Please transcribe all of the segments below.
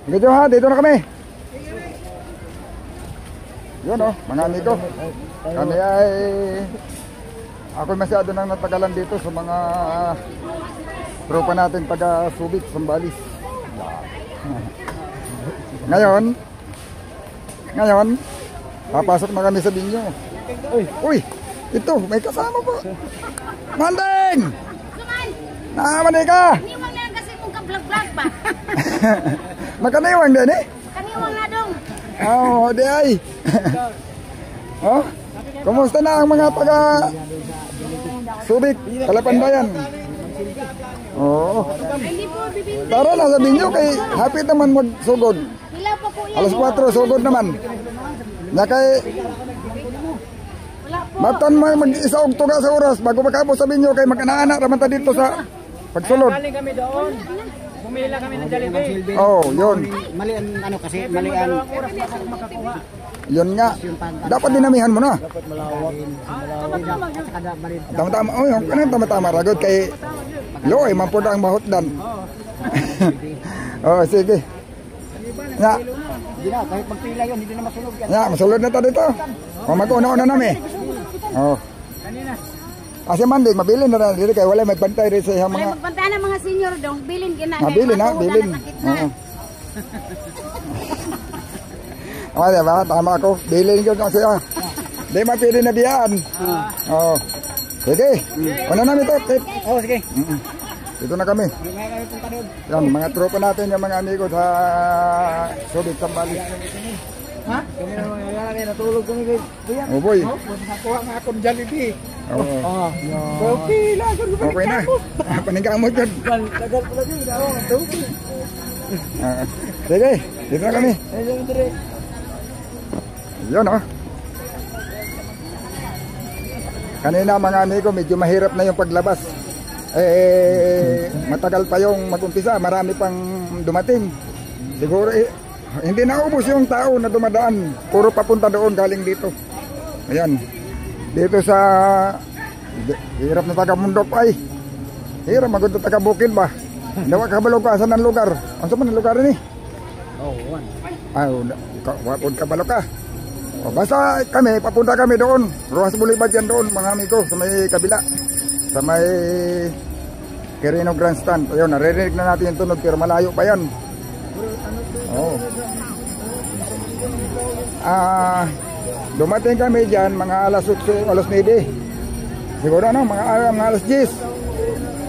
Medyo ha, dito na kami. Yun oh, mga amigo. Kami ay... Ako masyado nang natagalan dito sa mga tropa natin taga Subic, Zambales. Ngayon, papasok na kami sa Binyo. Uy, ito, may kasama po. Manding! Naman ka! Kaniwang na kasi mong ka-vlog-vlog pa. Makaniwang din eh? Kaniwang na dong. Oo, di ay. Oh, kumusta na ang mga taga Subic, Kalapan Bayan? Oo. Hindi po bibili. Tara na, sabihin nyo kay hapit naman magsugod. Ilaw pa po yan. Alas 4, sugod naman. Na kay Wala po. Matan mag-isa og tuga sa oras bago makapos sabihin nyo kay mag-anak raman ta dito sa pagsulod. Galing kami doon. Bumila kami ng Jollibee. Oh, yun. Mali ang ano kasi, mali ang Oras pa ako makakuha. Yun nga. Dapat dinamihan mo na. Tama-tama. Oh, yung kanang tama-tama ragod kay Loy, mampod ang mahutdan. Oh, sige. Nga. hindi na, kahit magpila yun, hindi na masulog yan. Nga, masulod na ta dito. O mag-una-una namin. Oh. Kasi Monday, mabilin na na dito kaya wala may bantay rin sa mga... Wala magbantaan ng mga senior dong. Bilin gina. Bilin na, bilin. Oo. Diba? Tama ako. Bilin ko kasi di mapili na biyaan. Oo. Sige. Una namin ito. Oo, sige. Dito na kami. Yan, mga tropa natin, yung mga amigo sa Subic, Zambales. Ha? Kami na mga lalaki, natulog kami kay Kuya. Oh boy. Nakakuha nga akong Jollibee. Oo. Okay lang. Okay na. Panigamot yun. Tagal ko lagi. Sige, dito na kami. Yun oh. Kanina mga amigo, medyo mahirap na yung paglabas. Matagal pa yung mag-umpisa, marami pang dumating. Siguro hindi naubos yung tao na dumadaan. Puro papunta doon galing dito. Ayan. Dito sa hirap na taga-Mundok ay. Hirap magod na taga-Bukid ba? Dawa ka balukasan ng lugar. Ano sa man ang lugar ni? Ay, wapod ka balok ka. O, basta kami, papunta kami doon. Rojas Boulevard yan doon, mga amigo, sa may kabila. Sa may Quirino Grandstand. Ayun, naririnig na natin yung tunog pero malayo pa yan. Oh. Dumating kami dyan mga alas 8, alas 9. Siguro ano, mga alas 10.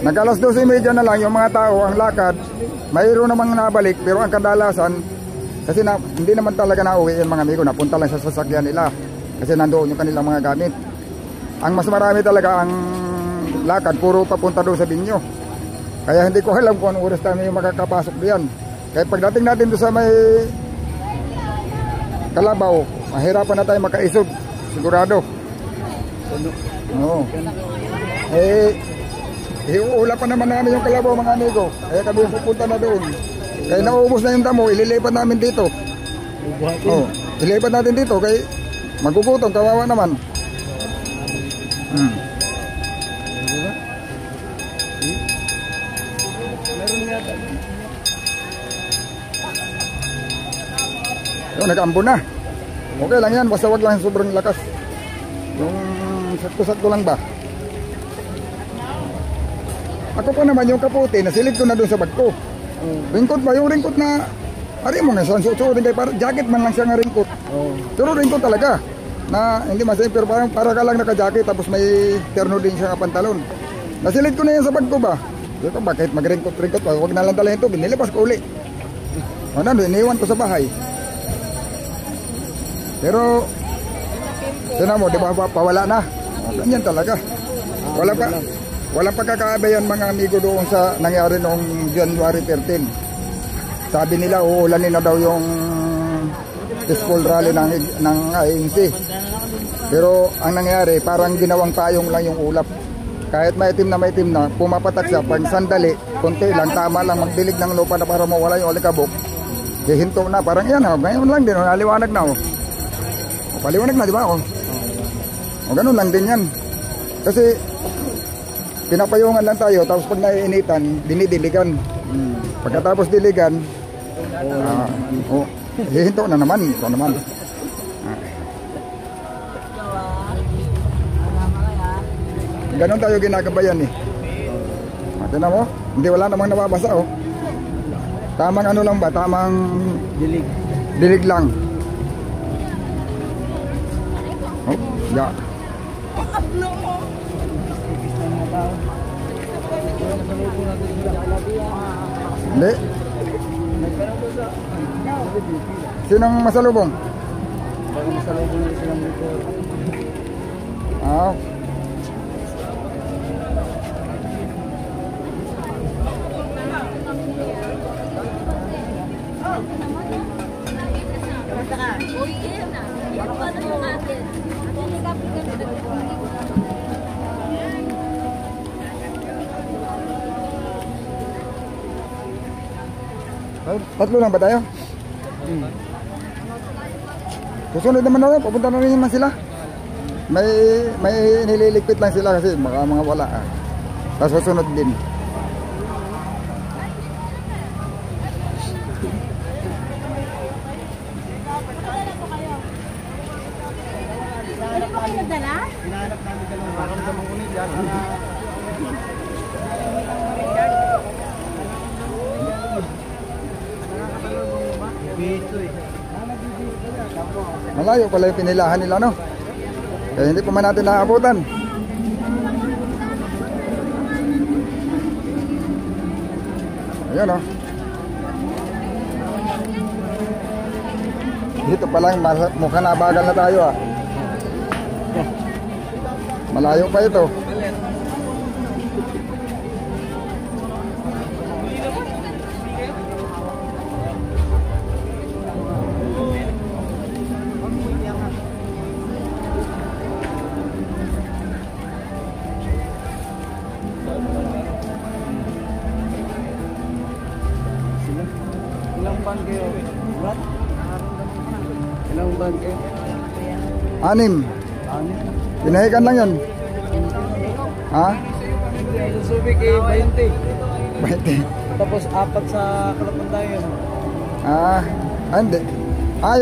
Nag-alas 12:30 na lang yung mga tao, ang lakad. Mayroon namang nabalik pero ang kadalasan kasi hindi naman talaga nauwi yung mga amigo, napunta lang sa sasakyan nila kasi nandoon yung kanilang mga gamit. Ang mas marami talaga ang lakad, puro papunta doon sa Binyo. Kaya hindi ko alam kung anong oras tayo makakapasok diyan. Kaya pagdating natin doon sa may Kalabaw, mahirapan na tayo makaisog, sigurado. Oo. Iuula pa naman namin yung Kalabaw mga amigo. Kaya kami pupunta na doon. Kaya naubos na yung damo, ililipat namin dito. Oh, ililipat natin dito kay magugutom, kawawa naman. Yung nag-ambo na. Okay lang yan, basta wag lang sobrang lakas. Yung sakto-sakto lang ba. Ako pa naman yung kaputi, nasilip ko na doon sa bag ko. Ringkot ba? Yung ringkot na ari mo nga susurin kay para jacket man lang siya nga ringkot. Pero ringkot talaga na hindi masaya pero parang para ka lang naka-jacket tapos may terno din siya nga pantalon. Nasilid ko na yan sa bag ko ba? Dito bakit mag-ringkot pa? Huwag na lang dala ito, binilabas ko uli. Ano, iniwan ko sa bahay. Pero sino mo, di ba pawala na? Ganyan talaga. Walang pagkakaabayan mga amigo doon sa nangyari noong January 13. Sabi nila uulanin na daw yung peaceful rally ng ANC. Pero ang nangyari parang ginawang payong lang yung ulap. Kahit maitim na pumapatak siya pag sandali, konti lang, tama lang magdilig ng lupa na para mawala yung alikabok. Hihinto na parang yan, ngayon lang din, naliwanag na. Paliwanag na, di ba? O ganun lang din yan. Kasi pinapayungan lang tayo, tapos pag naiinitan, dinidiligan. Pagkatapos diligan, Oh, hihinto na naman. Ito naman. Ganon tayo ginagabayan eh. Tignan mo, hindi wala namang nababasa oh. Tamang ano lang ba? Tamang dilig lang. Oh, ya. Hindi. Sinong masalubong? Ah. Tatlo lang ba tayo? Susunod naman na, papunta na rin naman sila. May nililigpit lang sila kasi baka mga wala. Tapos susunod din. Ano po kayo nagdala? Hinahanap namin dalawang makaramdamang ko nila. Malayo pala yung pinilahan nila, no? Kaya hindi pa man natin naabutan. Ayan, oh. Dito pa lang, mukhang nabagal na tayo, ah. Malayo pa ito. Ilang ban kayo? What? Ilang ban kayo? 6. Pinahikan lang yun. Ha? Yung Subic eh, 20. 20. Tapos 4 sa Kalapandayan. Hindi.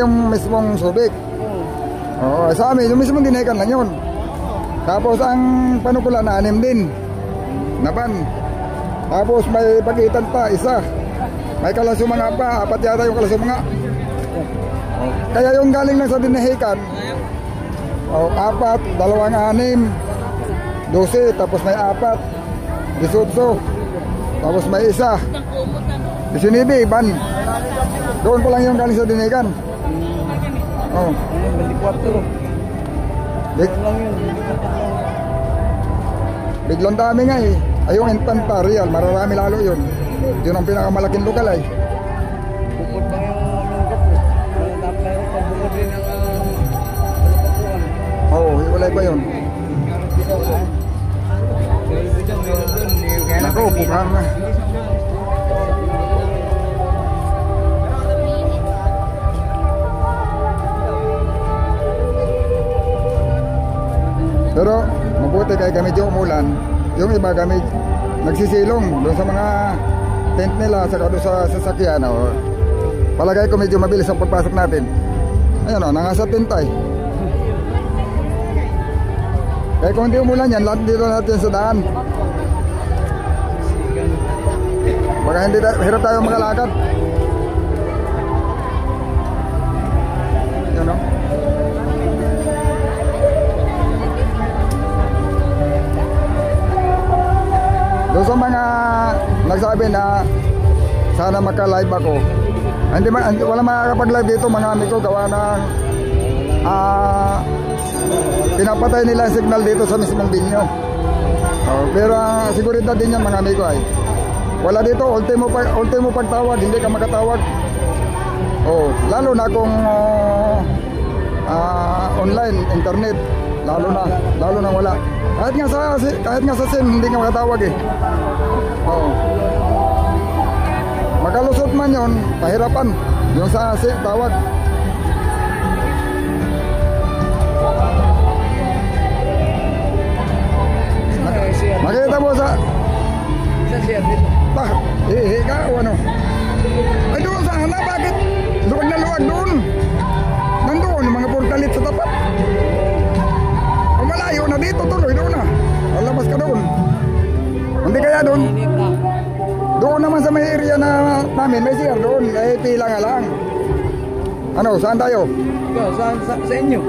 Yung mismong Subic. Oo, sa amin, yung mismong dinahikan lang yun. Tapos ang panukula na 6 din. Naban. Tapos may pagitan pa, 1. May kalasumanga pa, 4 yata yung kalasumanga. Kaya yung galing lang sa dinahikan, 4, 2, 6, 12, tapos may 4, 18, tapos may 1, 19, ban. Doon pa lang yung galing sa dinahikan. Oh. 24. Biglang dami nga eh. Ay yung infanterial, mararami lalo yun. Yun ang pinakamalaking lokal ay. Bukod pa yung kapo. Dapat yung pabukod din ang kapuan. Oo, hiwalay pa yun. Nako, bukang na. Pero mabuti kaya kami medyo umulan. Yung iba kami nagsisilong doon sa mga tent nila saka doon sa sasakyan. Palagay ko medyo mabilis ang pagpasok natin. Ayan o, nangasa tent ay. Kaya kung hindi umulan yan, lahat dito natin sa daan. Baka hindi hirap tayo makalakad. Ayan o. Doon sa mga nagsabi na sana maka-live ako. Wala makakapag-live dito mga amigo gawa ng pinapatay nila ang signal dito sa mismong binyo. Pero seguridad din yan mga amigo ay. Wala dito, ultimo pagtawag, hindi ka makatawag. Lalo na kung online, internet, lalo na wala. Kahit nga sa SIM hindi ka makatawag eh. Makalusot man yon, pahirapan yung sa SIM tawag. Makita mo sa Isa siya dito. ka o ano? Ay doon sa hanap bakit luwag na luwag doon? Nandoon yung mga portalit sa tapat. Kung malayo na dito, tuloy doon na. Alabas ka doon. Hindi kaya doon. Doon naman sa may area na namin, may CR doon. Eh, pila nga lang. Ano, saan tayo? Ikaw, sa inyo?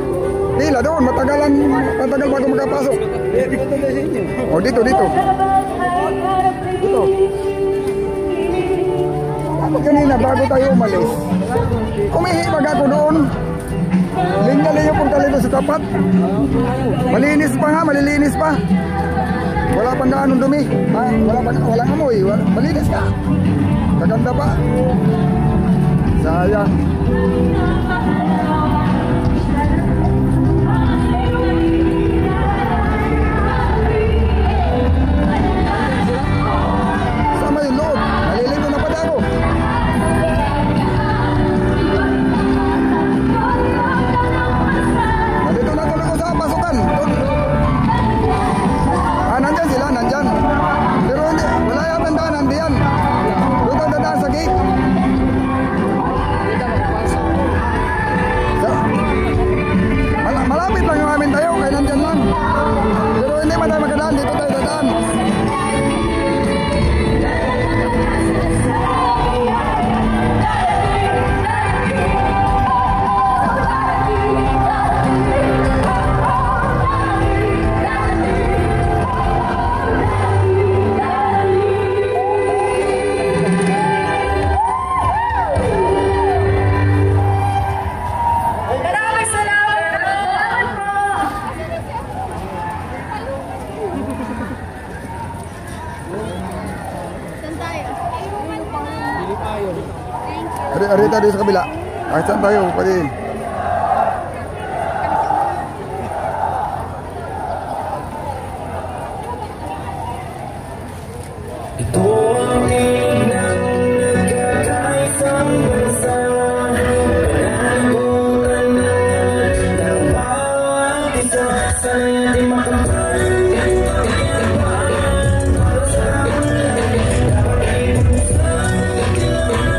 Pila doon, matagal bago makapasok. Dito sa inyo. O, dito. Dito. Bakit kanina, bago tayo umalis, umihibag ako doon. Linya yung portal dito sa tapat. Malinis pa nga, malilinis pa. Wala pang gaanong dumi. Ha? Walang amoy. Malinis ka. Maganda pa. Sayang. Sama yung loob. Naliligo na pala ako. Nandito na tuloy ko sa pasukan. Nandyan sila, nandyan. Pero hindi, wala yata daanan diyan. Doon ang dadaan sa gate. Malapit lang yung amin tayo, kaya nandyan lang. Pero hindi man tayo magdadaan, dito tayo dadaan. Ari tadi sa kabila. Saan tayo? Pwede. Ito ang inang nagkakaisang bansa. Panalimutan ng bawat isa. Sana di makapalit. Dapat ipusan, kailangan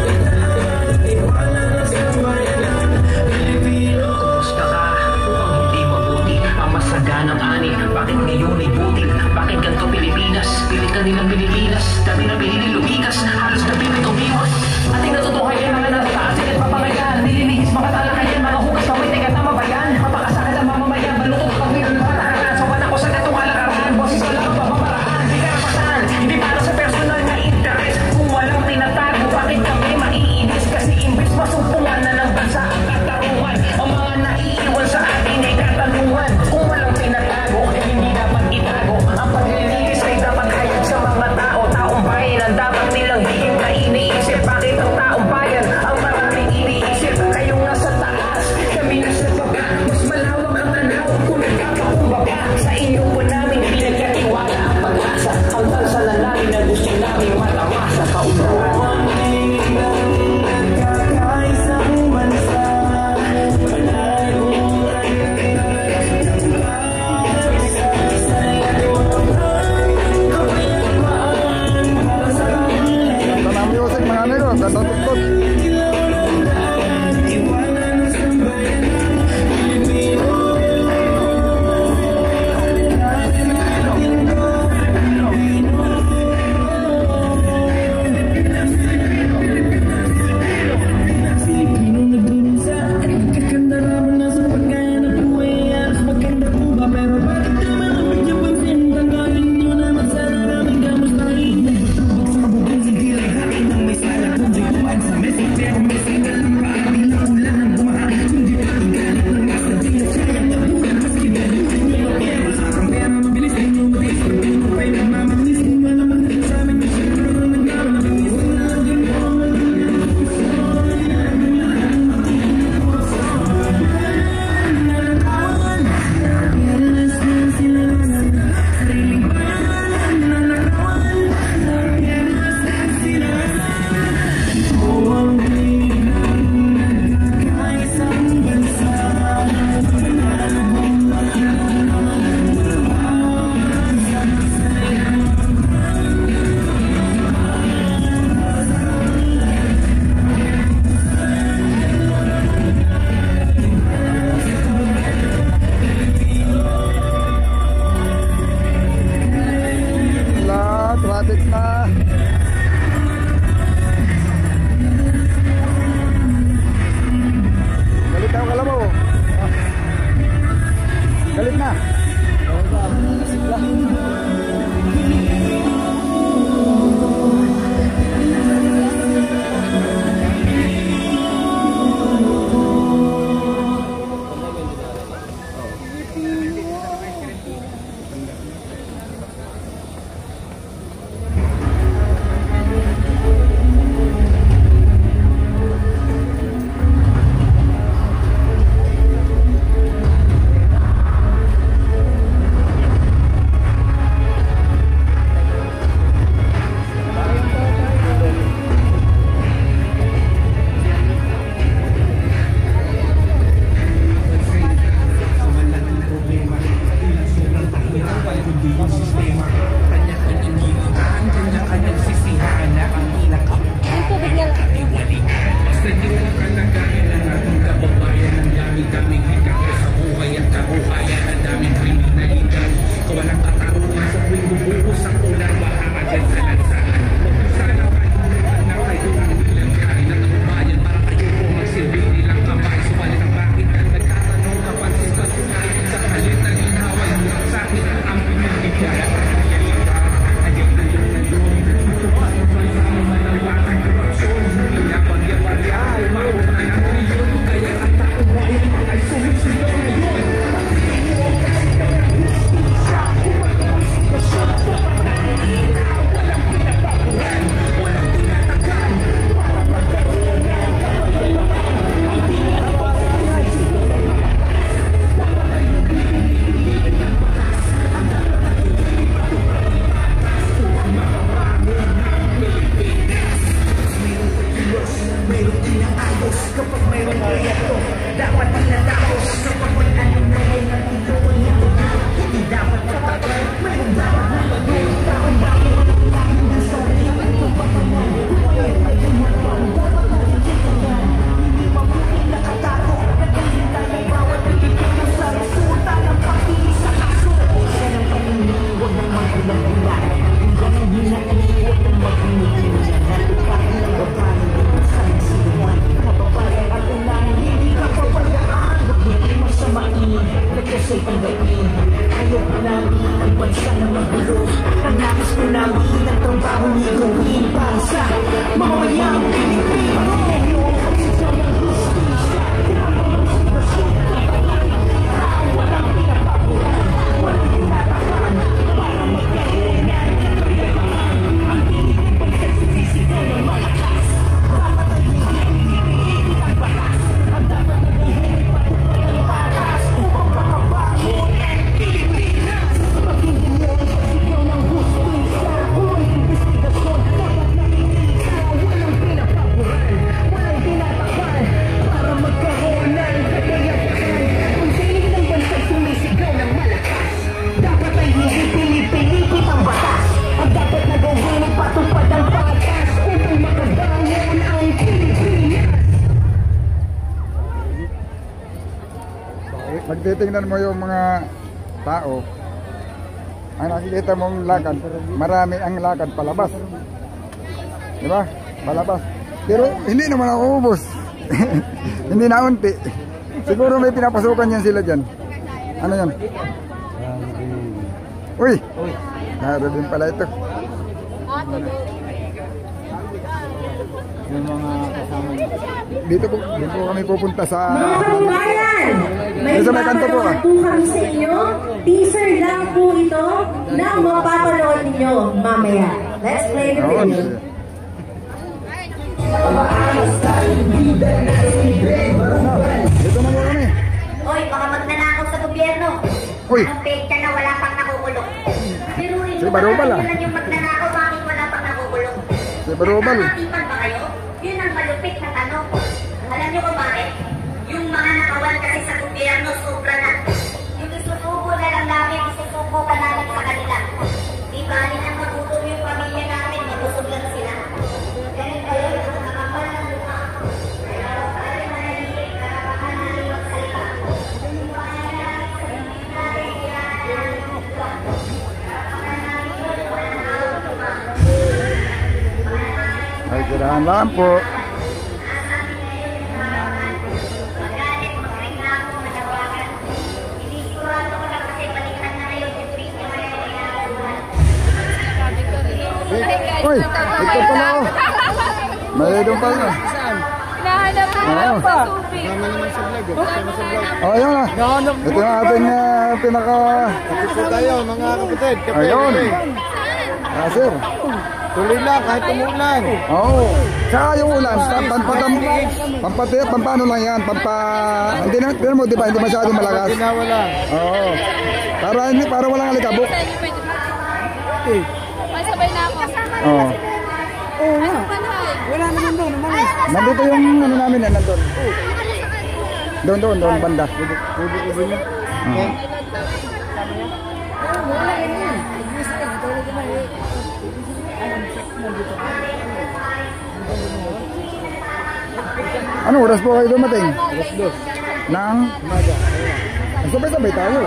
ng ayos kapag mayroong proyekto. Dapat pinatapos kapag may anumay na tituloy na hindi dapat matagal. Mayroong dapat mapagod. Taon bakit lagi na sa liwan ito patungan. Walang pagkamalang dapat nakikitingan. Hindi mabuting nakatago. Naghihintay ang bawat Pilipino sa resulta ng pagpili sa kaso. Yan ang paningin, huwag nang magkulang-kulang. Yan ang hinanay, huwag nang magkulang-kulang. Natupakin ang babae, sayang sinuwan. Mapapayang at unahin, hindi ka pabayaan. Huwag di masamain, nagkasay pandain. Ayaw ko namin ang bansa na magulo. Ang nais ko namin ang trabaho ni gawin para sa mamamayang Pilipino. Walang pinapaguran, walang tinatapan para magkaroon ng kaligayahan. Ang Pilipin pagsasisigaw ng malakas. Dapat ay hindi ang batas. Ang dapat na buhay patupad ang batas. Upang makabago ng Pilipinas. Magiging mo ang pagsigaw ng hustisya. Huwag investigasyon, dapat nakikiisa. Walang pinapaguran, walang tinatapan para magkaroon ng kaligayahan. Kung sino ng bansang sumisigaw ng malakas, dapat ay hindi pinipilipit ang batas. Ang dapat na gawin ay patupad ang batas upang makabangon ang Pilipinas. Magtitingnan mo yung mga tao, ang nakikita mong lakad, marami ang lakad palabas. Di ba? Palabas. Pero hindi naman nauubos. Hindi na unti. Siguro may pinapasukan yan sila dyan. Ano yan? Uy! Naroon din pala ito. Yung mga kasama niya. Dito po kami pupunta sa... Mga kababayan, may Dito may kanto po, papanood po kami sa inyo. Teaser lang po ito na mapapanood ninyo mamaya. Let's play the Oo, video. dito na po kami. Hoy, baka magnanakaw sa gobyerno. Uy. Anong pecha na wala pang nakukulong? Biruin Si mo Barubal, ba ah. lang yung magnanakaw, bakit wala pang nakukulong? Si Barubal. Nagkakatipan ba kayo? Yun ang malupit na tanong. Alam niyo kung bakit? Yung mga nakawan kasi sa gobyerno, sobra na. Yung isusubo na lang namin, isusubo ka namin sa kanila. Di ba, rin ang magutom yung pamilya namin, magusog lang sila. Ganun kayo, yung nakakapal ng mukha. Kaya tayo manahimik, karapahan namin magsalita. Yung kaya namin sa bibig natin, kailangan namin magbuwa. Karapahan namin yun, walang awang tuma. Ay, tirahan lang po. Magalit, magreklamo, manawagan. Sinisigurado ko lang kasi balikan na yung retreat niya kaya kailangan. Uy! Ito pala oh. May doon pala. Hinahanap ko lang sa supi. Tama naman sa vlog. Tama sa vlog. Oh, ayun na. Ito yung ating pinaka... Ito tayo mga kapatid. Kape, Ayun. kape. Sir. Tuloy lang kahit tumulan. Oo. Saka yung ulan, pampano lang yan, hindi na, tignan mo, di ba, hindi masyado malakas. Ginawa lang. Oo. Para walang alikabok. Sa inyo pwede. Masabay na ako. Oo. Oo nga. Wala naman doon. Nandito yung ano namin yan, nandun. Doon, banda. Kubo niya. Oo. Ano oras po kayo dumating? Alas 2. Nang? Sabay-sabay tayo.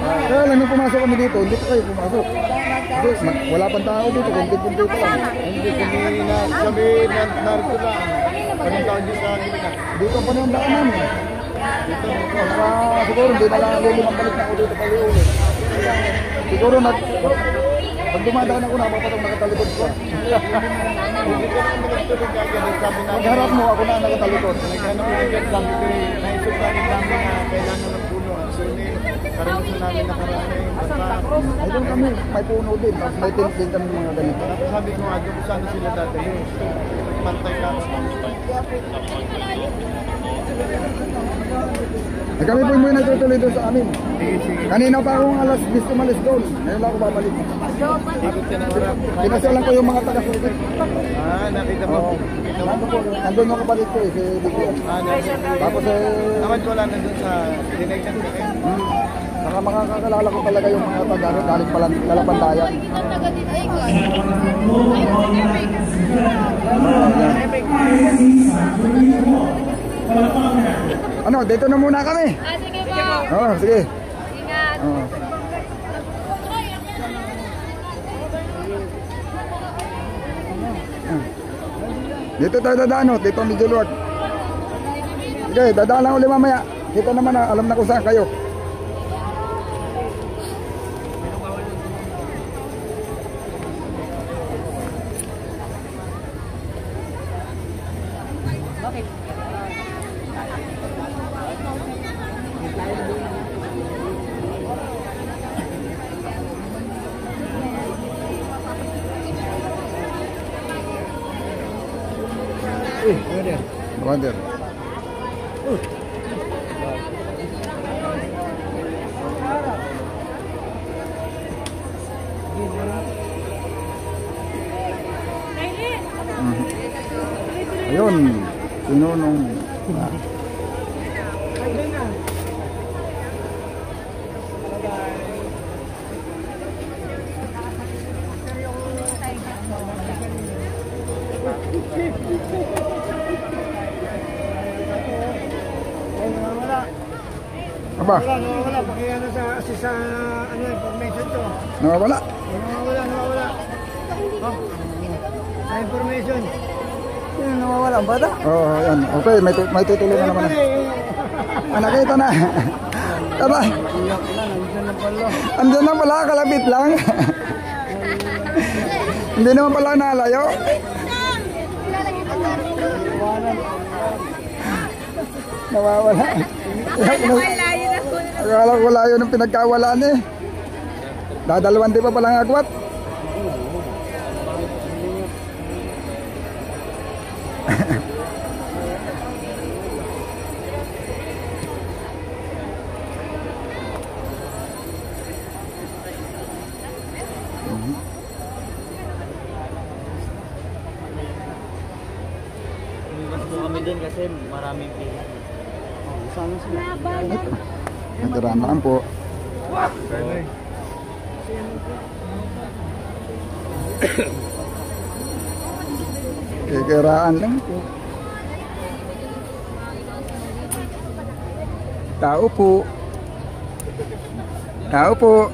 Kaya lang nung pumasok kami dito, hindi pa kayo pumasok. Kasi wala pang tao dito, kunti-kunti pa lang. Hindi kami sabi narito lang. Anong tawag dito sa akin na? Dito pa nang daan namin. Siguro hindi na lang lilimang balik na ako dito pali ulit. Siguro pag dumadaan ako na, mapatong nakatalikod ko. Hindi ko naman nagtuloy kagad. Sabi na, Pagharap mo, ako na nakatalikod. naghanap ko agad. Sabi ko, naisip namin namin na kailangan ng puno. So, karanasan namin nakaraan na yung basta. Ay doon kami, may puno din. Tapos may tent din kami mga ganito. Tapos sabi ko nga, doon sana sila dati. Mantay lang. Ay kami po yung natutuloy doon sa amin. Sige, sige. Kanina pa akong alas 10 umalis doon. Ngayon lang ako babalik. Pinasyalan ko yung mga taga-Subic. Nakita mo. Oo. Nandun yung kapatid ko eh, si Vicky. Tapos Naman ko lang nandun sa Dinaytan ko eh. saka makakakalala ko talaga yung mga taga galing pala Lalapandayan. Ano, dito na muna kami. Sige po. Oo, sige. Ingat. Oo. Dito tayo dadaan, oh. Dito medyo luwag. Sige, dadaan lang ulit mamaya. Dito naman, alam na kung saan kayo. Brother. Ayun, sinunong. Aba, Nawawala. Pakiano sa information to. nawawala. Nawawala. Sa information. Sino nawawala ang bata? Oh, yan. Okay, may tutulong na naman. Nakita na. Tara. Iyak na, nandiyan na pala. Andyan na pala, kalapit lang. Hindi naman pala nalayo. Nawawala. Akala ko wala yun ang pinagkawalaan eh. Dadalawan di pa palang agwat. Gusto kami din kasi maraming pila. Sana sila. Nagdaramaan po. Kikiraan lang po. Tao po. Tao po.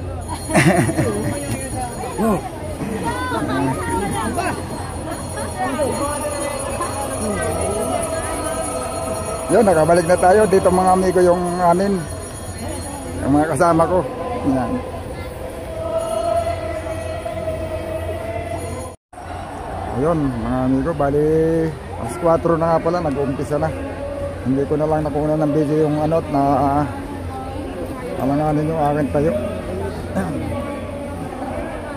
Yun, nakabalik na tayo. Dito mga amigo yung amin. Yung mga kasama ko. Yan. Ayun, mga amigo, bali alas 4 na nga pala, nag-uumpisa na. Hindi ko na lang nakuha ng video yung ano na alanganin yung aking tayo.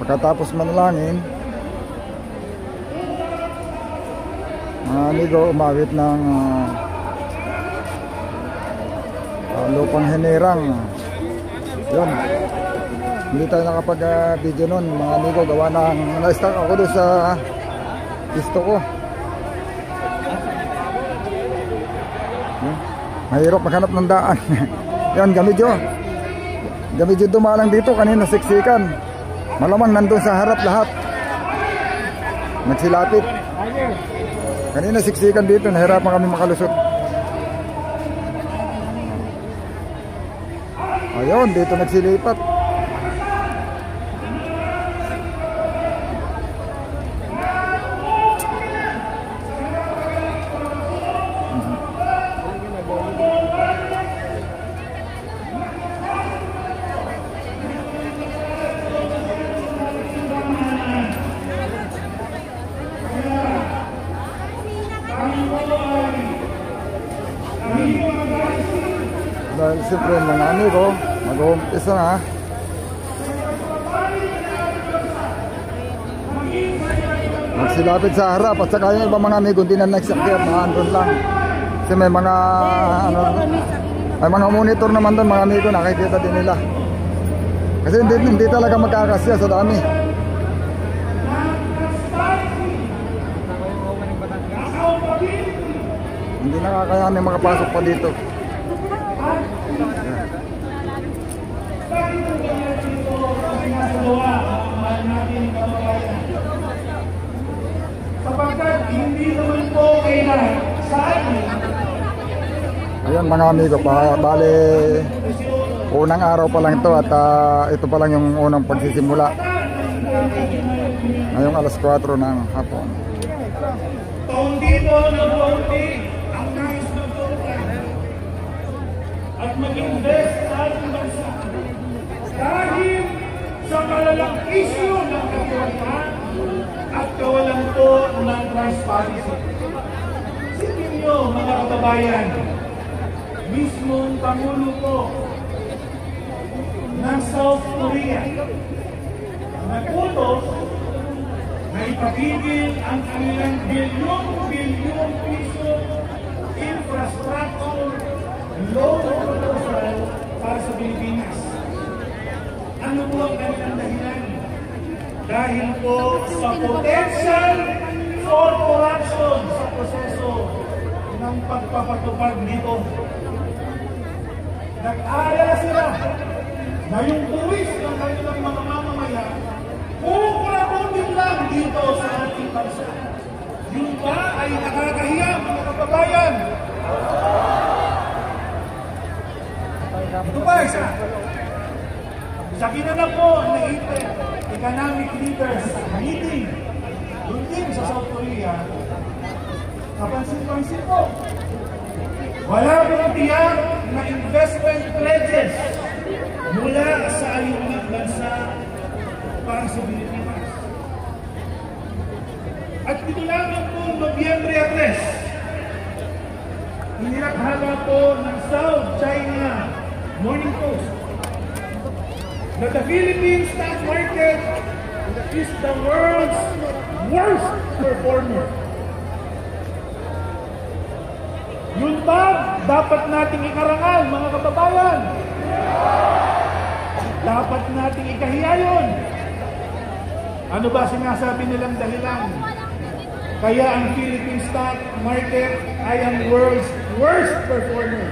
Pagkatapos manalangin, mga amigo, umawit ng lupang hinirang. Yun, hindi tayo nakapag-video nun mga amigo, gawa ng na-stuck ako doon sa gusto ko. Mahirap maghanap ng daan. Yan, gamidyo dumalang dito kanina, siksikan. Malamang nandun sa harap lahat, nagsilapit. Kanina siksikan dito, nahirapan kami makalusot. Ayun, dito nagsilipat. Dahil siyempre mga amigo, mag-uumpisa na. Magsilapit sa harap at saka yung ibang mga amigo hindi na nagsakyan, naandun lang. Kasi may mga may mga monitor naman doon mga amigo, nakikita din nila. Kasi hindi talaga magkakasya sa dami. Hindi nakakayanin makapasok pa dito. Sapagkat hindi naman po kailangan sa atin. Ayan mga amigo, bali unang araw pa lang ito at ito pa lang yung unang pagsisimula. Ngayong alas 4 ng hapon. Taon dito na buwanti ang nais ng tulungan at mag-invest sa ating bansa. Dahil sa malalang isyu ng katiwalian at kawalan po ng transparency. Sipin nyo mga kababayan, mismong Pangulo po ng South Korea nag-utos na ipagigil ang kanilang bilyon-bilyon piso infrastructure loan proposal para sa Pilipinas. Ano po ang kanilang dahilan? Dahil po sa potential for corruption sa proseso ng pagpapatupad nito. Nag-aalala sila na yung buwis ng kanilang mga mamamayan kukurakutin lang dito sa ating bansa. Yun ba ay nakakahiya mga kababayan? Ito ba isa? Sa ginanap po na economic leaders meeting yun din sa South Korea, kapansin-pansin po. Wala pong tiyak na investment pledges mula sa ayunang bansa para sa Pilipinas. At dito lamang po Nobyembre 3, inilakhada po ng South China Morning Post that the Philippine stock market is the world's worst performer. Yun ba dapat nating ikarangal mga kababayan? Dapat nating ikahiya yun. Ano ba sinasabi nilang dahilan? Kaya ang Philippine stock market ay ang world's worst performer.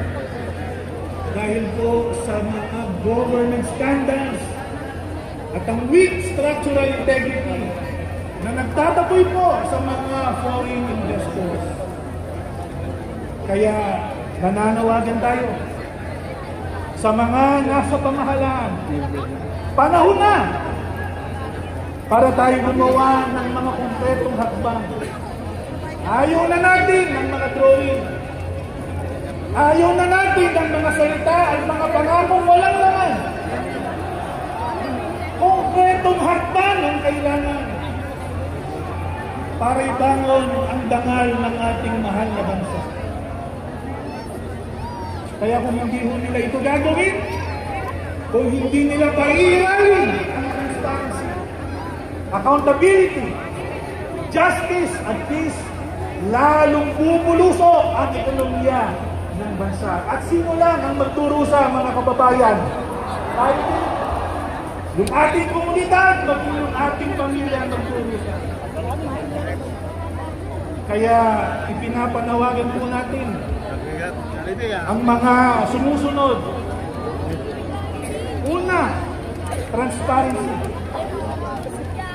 Dahil po sa mga government scandals at ang weak structural integrity na nagtataboy po sa mga foreign investors. Kaya nananawagan tayo sa mga nasa pamahalaan. Panahon na para tayo gumawa ng mga konkretong hakbang. Ayaw na natin ng mga drawing. Ayaw na natin ng mga salita at mga pangakong walang laman. Konkretong hakbang ang kailangan para ibangon ang dangal ng ating mahal na bansa. Kaya kung hindi nila ito gagawin, kung hindi nila paiiralin ang transparency, accountability, justice at peace, lalong bumulusok ang ekonomiya ng bansa. At sino lang ang magturusa mga kababayan? Tayo din. Yung ating komunidad, maging yung ating pamilya ang magturusa. Kaya ipinapanawagan po natin ang mga sumusunod. Una, transparency.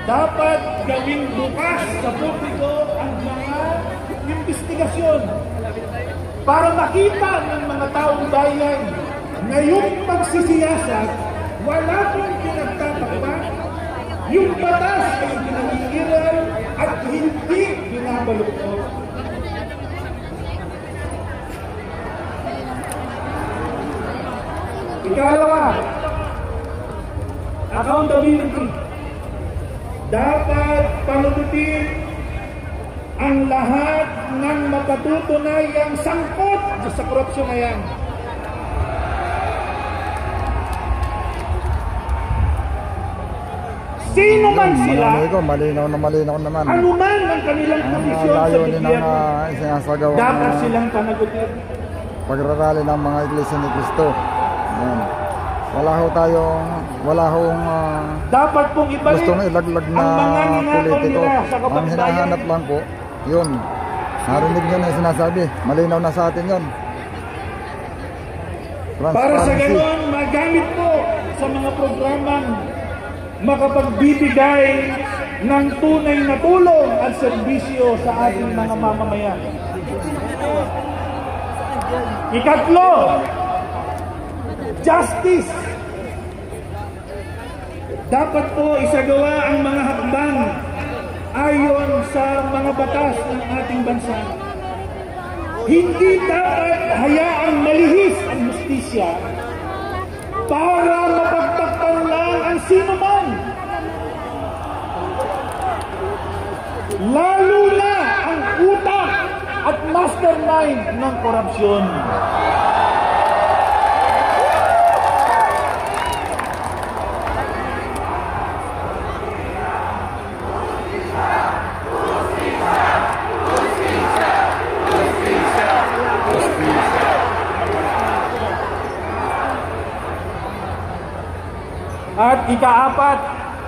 Dapat gawing bukas sa publiko ang mga investigasyon para makita ng mga taong bayan na yung pagsisiyasat wala pong pinagtatakpan, yung batas ay pinag-iiral at hindi binabaluktot. Ikalawa, accountability. Dapat panugutin ang lahat ng makatutunayang sangkot sa korupsyon na yan. Sino man sila, malinaw naman. Ano man ang kanilang posisyon sa gobyerno, dapat silang panagutin. Pagrarali ng mga Iglesia ni Cristo. Wala hong dapat pong ibalik gustong ilaglag na ang mga ninakaw politiko. nila sa Ang kapagbayan. hinahanap lang po, yun, Narinig nyo na yung sinasabi. Malinaw na sa atin yon. Para sa ganon, magamit po sa mga programang makapagbibigay ng tunay na tulong at serbisyo sa ating mga mamamayan. Ikatlo, justice. Dapat po isagawa ang mga hakbang ayon sa mga batas ng ating bansa. Hindi dapat hayaang malihis ang justisya para mapagtakpan lang ang sino man. Lalo na ang utak at mastermind ng korupsyon. At ikaapat,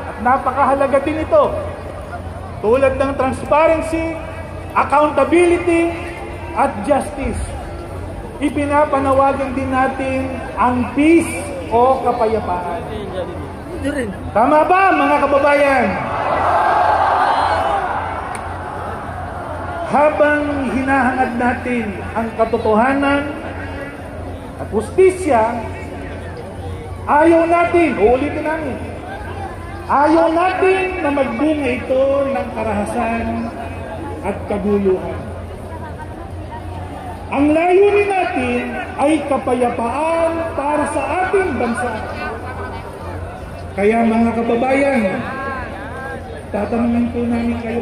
at napakahalaga din ito, tulad ng transparency, accountability, at justice, ipinapanawagan din natin ang peace o kapayapaan. Tama ba, mga kababayan? Habang hinahangad natin ang katotohanan at hustisya, ayaw natin, uulitin namin, ayaw natin na magbunga ito ng karahasan at kaguluhan. Ang layunin natin ay kapayapaan para sa ating bansa. Kaya mga kababayan, tatanungin po namin kayo,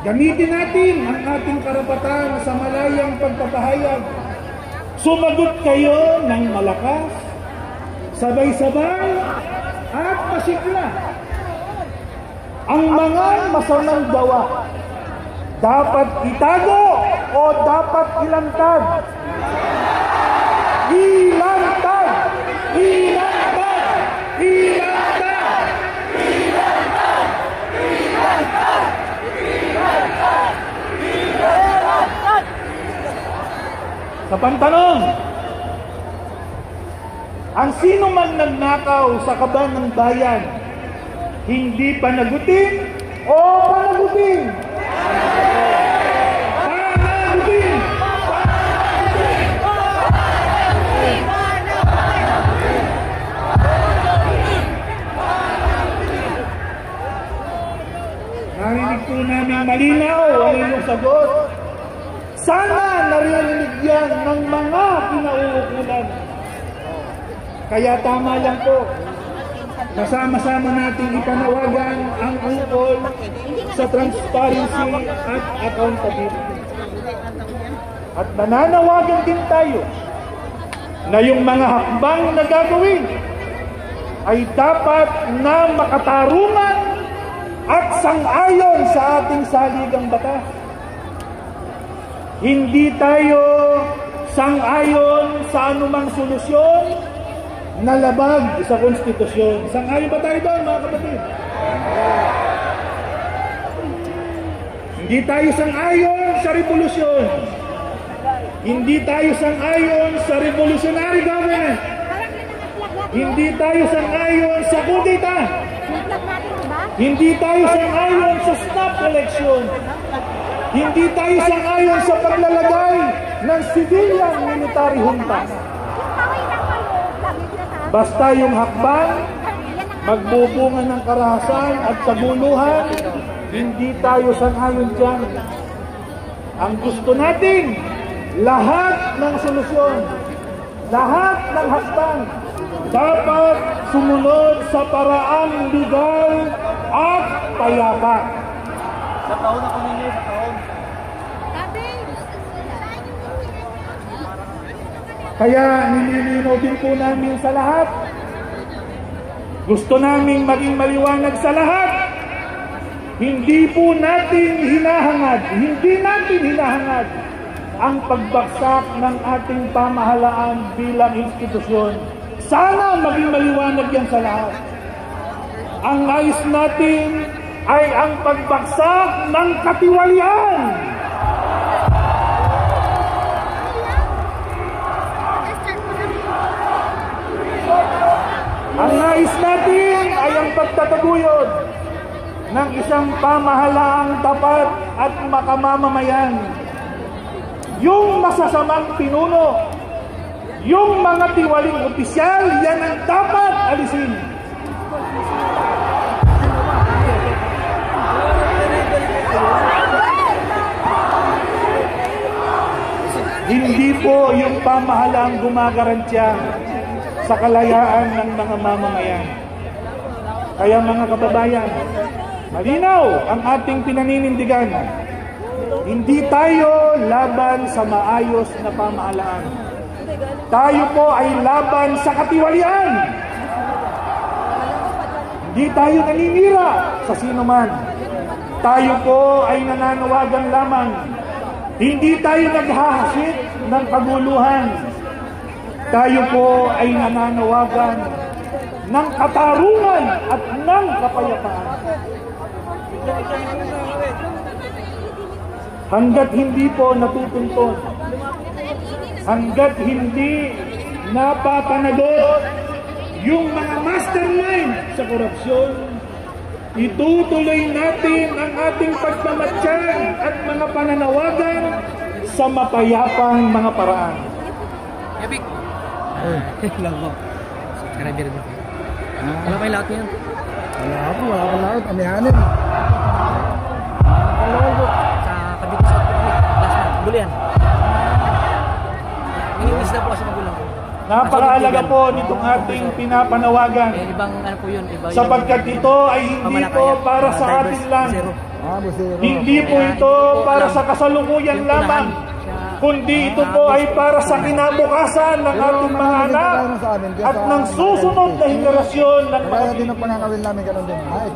gamitin natin ang ating karapatan sa malayang pagpapahayag. Sumagot kayo ng malakas, sabay-sabay at masigla. Ang mga masamang gawa dapat itago o dapat ilantad? Ilantad! Ilantad! Ilantad! Ilantad! Ilantad! Ilantad! Ilantad! Sa pantanong, ang sino man nagnakaw sa kaban ng bayan, hindi panagutin o panagutin? Panagutin! Narinig po namin malinaw ang inyong sagot. Sana narinig yan ng mga kinauukulan. Kaya tama lang po, kasama-sama natin ipanawagan ang ukol sa transparency at accountability. At nananawagan din tayo na yung mga hakbang na gagawin ay dapat na makatarungan at sang-ayon sa ating saligang batas. Hindi tayo sang-ayon sa anumang solusyon na labag sa konstitusyon. Sang-ayon ba tayo doon, mga kapatid? Hindi tayo sang-ayon sa revolusyon. Hindi tayo sang-ayon sa revolutionary government. Hindi tayo sang-ayon sa kudeta. Hindi tayo sang-ayon sa snap election. Hindi tayo sang-ayon sa paglalagay ng civilian military junta. Basta yung hakbang, magbubunga ng karahasan at kaguluhan, hindi tayo sang-ayon dyan. Ang gusto natin, lahat ng solusyon, lahat ng hakbang, dapat sumunod sa paraang legal at payapa. Sa taon ako ninyo, sa taon. Kaya nililinaw din po namin sa lahat. Gusto naming maging maliwanag sa lahat. Hindi po natin hinahangad ang pagbagsak ng ating pamahalaan bilang institusyon. Sana maging maliwanag yan sa lahat. Ang nais natin ay ang pagbagsak ng katiwalian pagtataguyod ng isang pamahalaang tapat at makamamamayan. Yung masasamang pinuno, yung mga tiwaling opisyal, yan ang dapat alisin. Hindi po yung pamahalaang gumagarantya sa kalayaan ng mga mamamayan. Kaya mga kababayan, malinaw ang ating pinaninindigan. Hindi tayo laban sa maayos na pamahalaan. Tayo po ay laban sa katiwalian. Hindi tayo naninira sa sino man. Tayo po ay nananawagan lamang. Hindi tayo naghahasit ng kaguluhan. Tayo po ay nananawagan ng katarungan at ng kapayapaan. Hanggat hindi po natutunton, hanggat hindi napapanagot yung mga mastermind sa korupsyon, itutuloy natin ang ating pagmamatyan at mga pananawagan sa mapayapang mga paraan. Epic! Lang mo. Karabir mo. Wala pa yung lahat niyan? Wala po, wala pa lahat. Amihanin. Sa kabit sa bulian. Minimiss na po kasi magulang. Napakaalaga po nitong ating pinapanawagan. Ibang ano po yun? Sapagkat ito ay hindi po para sa atin lang. Hindi po ito para sa kasalukuyan lamang. Kundi ito po ay para sa kinabukasan ng ating mga anak at ng susunod na henerasyon ng mga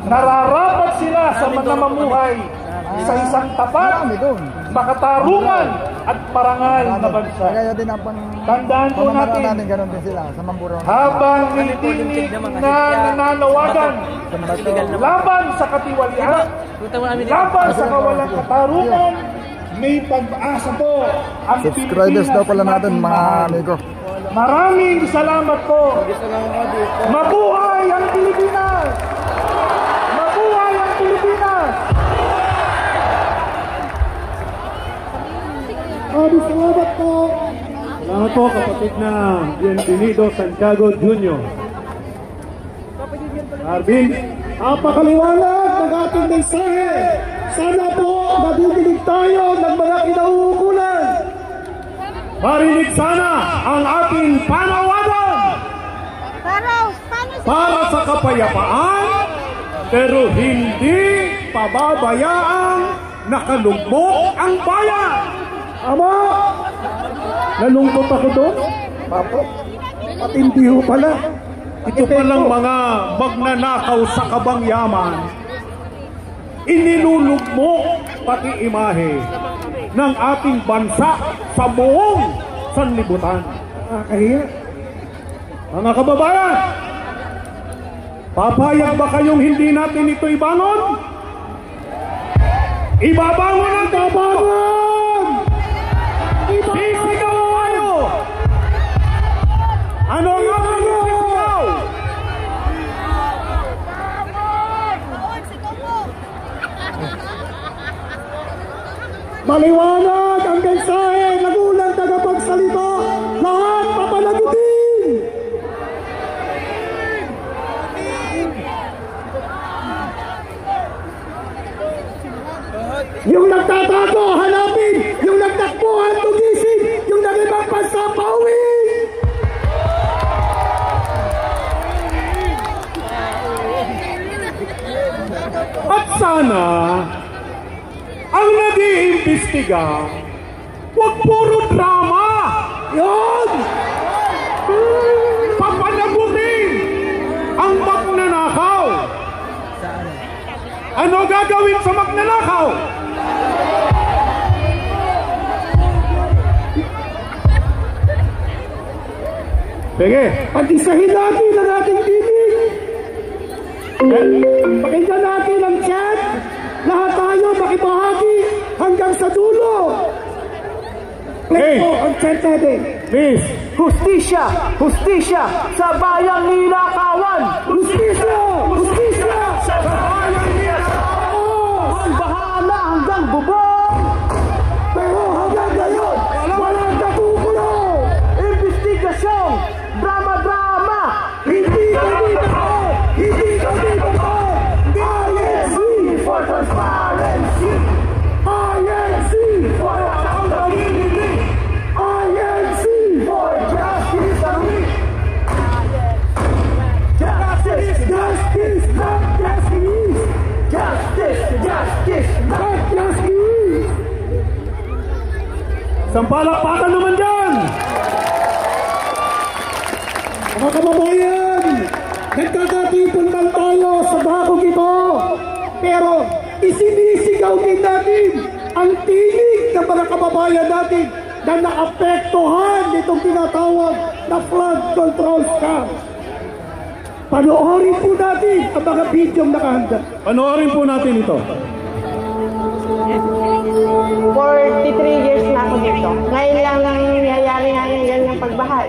nararapat sila sa mga mamuhay sa isang tapat, makatarungan at parangal na bansa. Tandaan po natin, habang nitinig na nananawagan laban sa katiwalian, laban sa kawalang katarungan, may pag-asa po ang subscribers daw pala natin mga amigo. Maraming salamat po. Mabuhay ang Pilipinas! Mabuhay ang Pilipinas! Salamat po. Salamat po kapatid na Bienvenido Santiago Jr. Arvin, napakaliwanag ng ating mensahe. Sana po madidinig tayo ng mga kinauukulan. Marinig sana ang ating panawagan para sa kapayapaan, pero hindi pababayaang nakalugmok ang bayan. Ama, nalungkot ako doon. Papo, patindi ho pala. Ito palang mga magnanakaw sa kabangyaman. Inilulugmok pati imahe ng ating bansa sa buong sanlibutan. Nakakahiya. Mga kababayan, papayag ba kayong hindi natin ito ibangon? Ibabangon ang kabangon! Sisigaw kayo! Ano ang sisigaw? Maliwanag ang mensahe ng unang tagapagsalita, lahat papalagutin! Yung nagtatago, hanapin! Yung nagtakbuhan, tugisin! Yung nag-ibang bansa, pauwiin! At sana ang nag-iimbestiga, huwag puro drama! Yun! Papanagutin ang magnanakaw! Ano gagawin sa magnanakaw? Sige, pag-isahin natin ang ating tinig. Pakinggan natin ang chat. Lahat tayo makibahagi hanggang sa dulo. Play po ang chat natin. Please. Hustisya! Hustisya sa bayang ninakawan! Hustisya! Hustisya! Isang palakpakan naman dyan! Mga kababayan, nagkakatipon man tayo sa bakog ito, pero isinisigaw din natin ang tinig ng mga kababayan natin na naapektuhan nitong tinatawag na flood control scam. Panoorin po natin ang mga bidyong nakahanda. Panoorin po natin ito. 43 years na ako dito. Ngayon lang nangyayari nga yung ganyang pagbaha.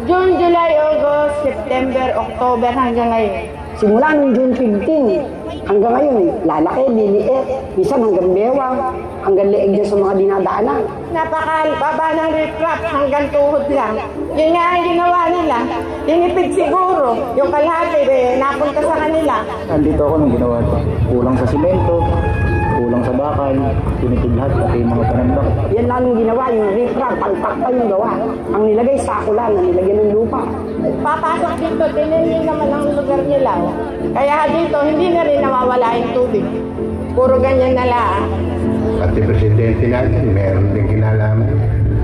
June, July, August, September, October hanggang ngayon. Simula noong June 15 hanggang ngayon, lalaki, liliit, minsan hanggang bewang, hanggang leeg dyan sa mga dinadaanan. Napakababa ng riprap hanggang tuhod lang. Yun nga ang ginawa nila. Tinipid siguro. Yung kalahati, napunta sa kanila. Nandito ako nung ginawa ito. Kulang sa simento, kulang sa bakal, tinipid lahat pati yung mga panambak. Yan lang yung ginawa, yung riprap, palpak pa yung gawa. Ang nilagay sa kulan, ang nilagay ng lupa. Papasok dito, tinihin naman ang lugar nila. Kaya dito, hindi na rin nawawala yung tubig. Puro ganyan na lang. Pati presidente natin, meron din kinalaman.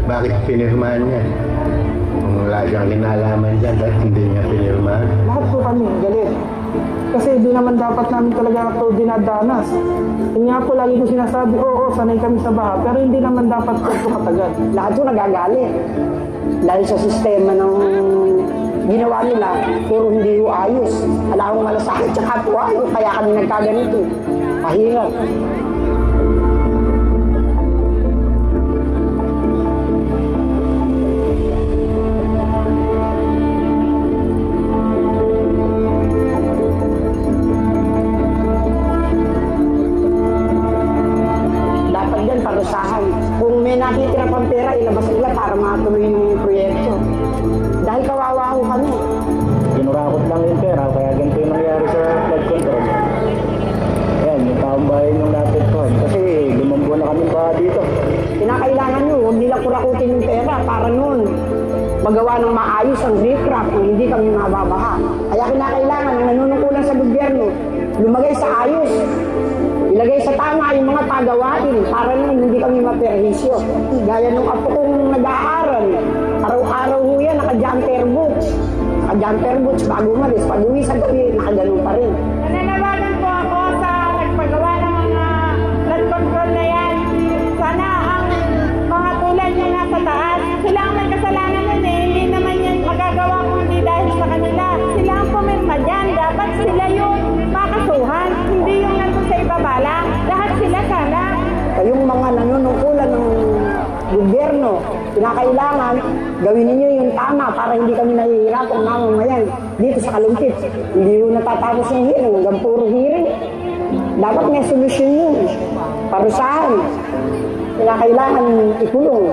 Bakit pinirmahan niya? Kung wala siyang kinalaman dyan, dahil hindi niya pinirmahan. Lahat po kami, galit. Kasi di naman dapat namin talaga ito dinadanas. Yung nga po lagi ko sinasabi, oo, sanay kami sa baha, pero hindi naman dapat ito katagal. Lahat po nagagalit. Dahil sa sistema ng ginawa nila, puro hindi po ayos. Alam akong malasakit sa kapwa, kaya kami nagkaganito. Mahirap. Kung may nakitira pang pera, ilabas nila para matuloy yung proyekto. Dahil kawawa ko kami. Kinurakot lang yung pera, kaya ganito yung nangyari sa flood control. Ayan, yung taong bahay yung lapit ko. Kasi 5 buwan na kami pa dito. Kinakailangan nyo, huwag nila kurakutin yung pera para noon magawa ng maayos ang riprap kung hindi kami mababaha. Kaya kinakailangan ang nanunungkulan sa gobyerno, lumagay sa ayos. Ilagay sa tama yung mga pagawain para naman hindi kami maperhisyo. Gaya nung apo kong nag-aaral, araw-araw ho yan, naka-jumper boots. Naka-jumper boots bago umalis. Pag uwi sa gabi, nakaganon pa rin. Nananawagan po ako sa nagpagawa ng mga flood control na yan. Sana ang mga tulad niya nasa taas. Sila ang may kasalanan nun eh. Hindi naman yan magagawa kung hindi dahil sa kanila. Sila ang pumirma dyan. Dapat sila yung makasuhan. Hindi yung nandun sa ibaba lang. Lahat sila sana. Kayong mga nanunungkulan ng gobyerno, kinakailangan gawin ninyo yung tama para hindi kami nahihirapang mamamayan dito sa Kalumpit. Hindi yung natatapos yung hearing, hanggang puro hearing. Dapat may solusyon yun. Parusahan. Kinakailangan ikulong.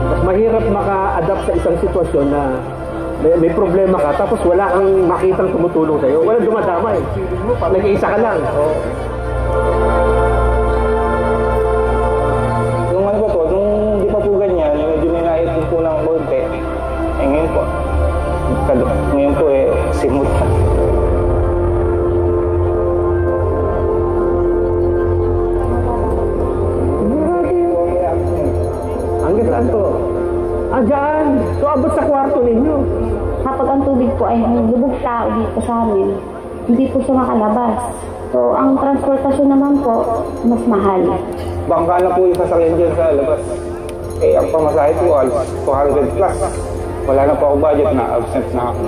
Mas mahirap maka-adapt sa isang sitwasyon na may problema ka, tapos wala kang makitang tumutulong sa'yo. Walang dumadamay. Nag-iisa ka lang. Nung ano ba po, nung simut. Hanggang saan po? Diyan. So, abot sa kwarto ninyo. Kapag ang tubig po ay lubog tao dito sa amin, hindi po siya makalabas. So, ang transportasyon naman po, mas mahal. Bangka na po yung sasakyan dyan sa labas. Eh, ang pamasahe po, 200 plus. Wala na po ako budget na, absent na ako.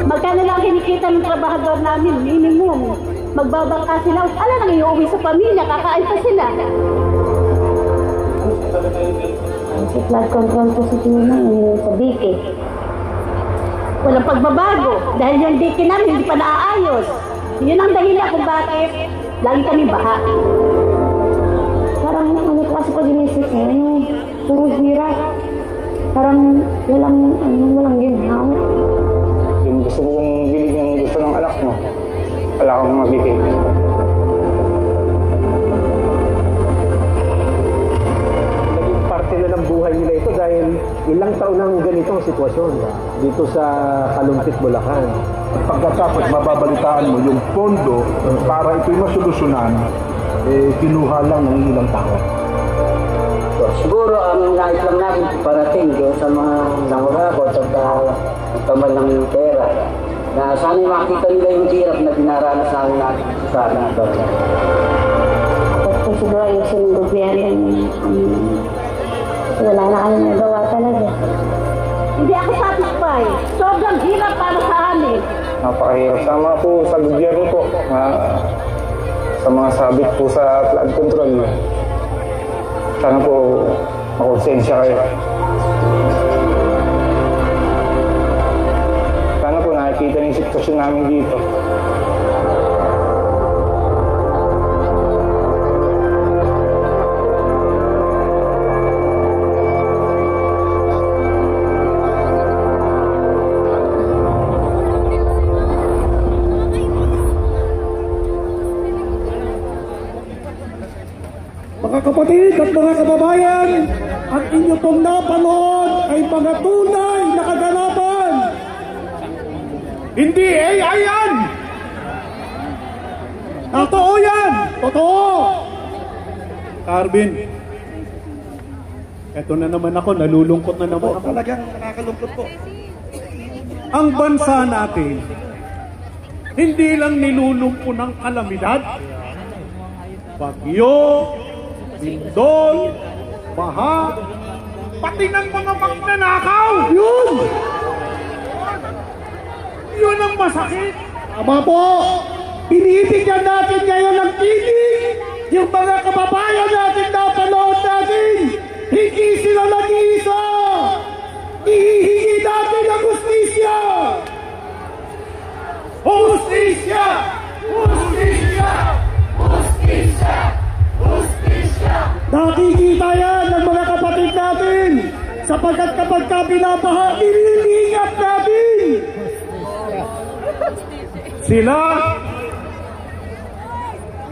Magkano lang kinikita ng trabahador namin, minimum. Magbabangka sila, ala nang iuwi sa pamilya, kakain pa sila. Si flood control po sa Tina, sa dike. Walang pagbabago, dahil yung dike namin hindi pa naaayos. Yun ang dahilan kung bakit lagi kami baha. Parang ano po kasi pag inisip ko, puro hirap. Parang walang ginhaw. Yung gusto kong bilig yung gusto ng anak mo, wala akong mabigay. Naging parte na ng buhay nila ito dahil ilang taon ng ganitong sitwasyon dito sa Kalumpit, Bulacan. Pagkatapos mababalitaan mo yung pondo para ito'y masolusyonan, kinuha lang ng ilang tao. Siguro ang nais lang namin parating doon sa mga nangurakot at kamal ng pera na sana makita nila yung hirap na dinaranas namin sa amin ito. Tapos po siguro ayusin ng gobyerno. Wala na kami nagawa talaga. Hindi ako satisfied. Sobrang hirap para sa amin. Napakahirap. Sama po sa gobyerno po, sa mga sabit po sa flood control. Sana po makonsensya kayo. Sana po nakikita yung sitwasyon namin dito. Mga kapatid at mga kababayan, ang inyo pong napanood ay mga tunay na kaganapan. Hindi AI yan! Totoo yan! Totoo! Carvin, eto na naman ako, nalulungkot na naman ako. Talagang nakakalungkot po. Ang bansa natin, hindi lang nilulumpo ng kalamidad, bagyo, lindol, baha, pati ng mga magnanakaw! Yun! Yun ang masakit! Tama po! Binibigyan natin ngayon ng tinig yung mga kababayan natin na panood natin! Hindi sila nag-iisa! Ihihingi natin ang hustisya! Hustisya! Hustisya! Hustisya! Nakikita yan ng mga kapatid natin sapagkat kapag ka binabaha, iniingat natin. Sila,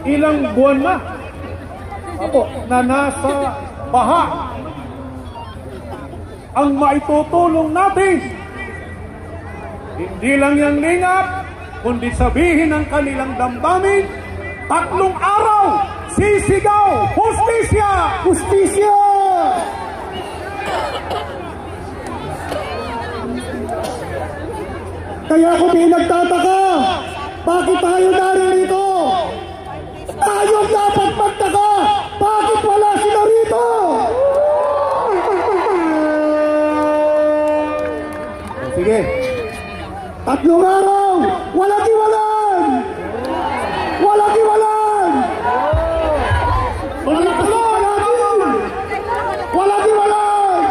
ilang buwan na nasa baha. Ang maitutulong natin, hindi lang yung lingap, kundi sabihin ang kanilang damdamin, 3 araw, sisigaw, hustisya! Hustisya! Kaya ako pinagtataka, bakit tayo naririto? Tayo dapat magtaka, bakit wala sila rito? Sige, 3 araw, walang iwanan! Walang iwanan! Walang iwanan! Walang iwanan!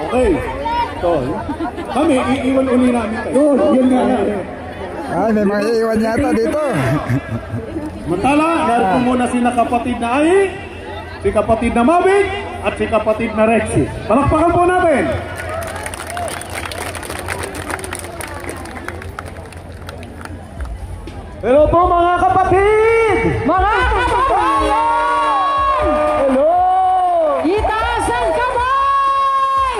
Okay. So, kami, iiwan uli namin kayo. Yun nga na. Ay, may mga iiwan yata dito. Mantala, narito muna sina kapatid na Ai, si kapatid na Mavin, at si kapatid na Rexy. Palakpakan po natin. Hello po mga kapatid! Mga kababayan! Hello! Itaas ang kamay!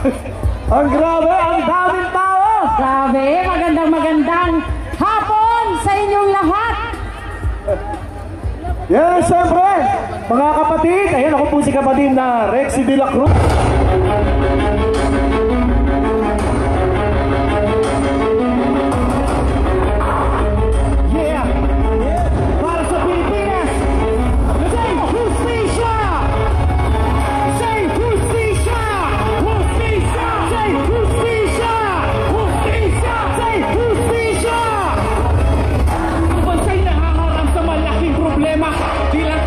Ang grabe, ang daming tao! Grabe, magandang hapon sa inyong lahat. Yan, siyempre, mga kapatid, ayan ako po si kapatid na Rexy de la Cruz. Yeah! Para sa Pilipinas! Say Justisya! Say Justisya! Justisya! Say Justisya! Justisya! Say Justisya! Bansa'y nangangarap sa malaking problema. Di lang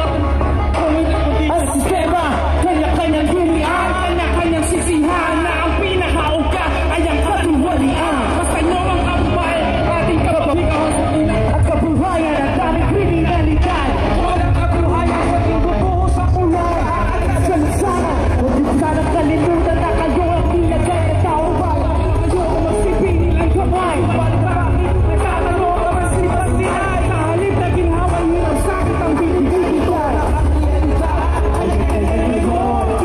ang sistema, kanya-kanyang dilihan, kanya-kanyang sisihan na ang pinakaugat ay ang katuwalian. Basta nyo ang kabuhay, ating kapabigahan at kabuhayan ang daming kriminalidad. Walang kabuhayan sa tinubuo sa kulay at kasalusan. Huwag yung sanang kalimutan na kayo ang nilagay na tao ba? Kayo ang magsipin nilang kamay. Balik marami, nagkakalo ka masipag nila. Sa halip na ginhawa, yun ang sakit ang binibigay ko.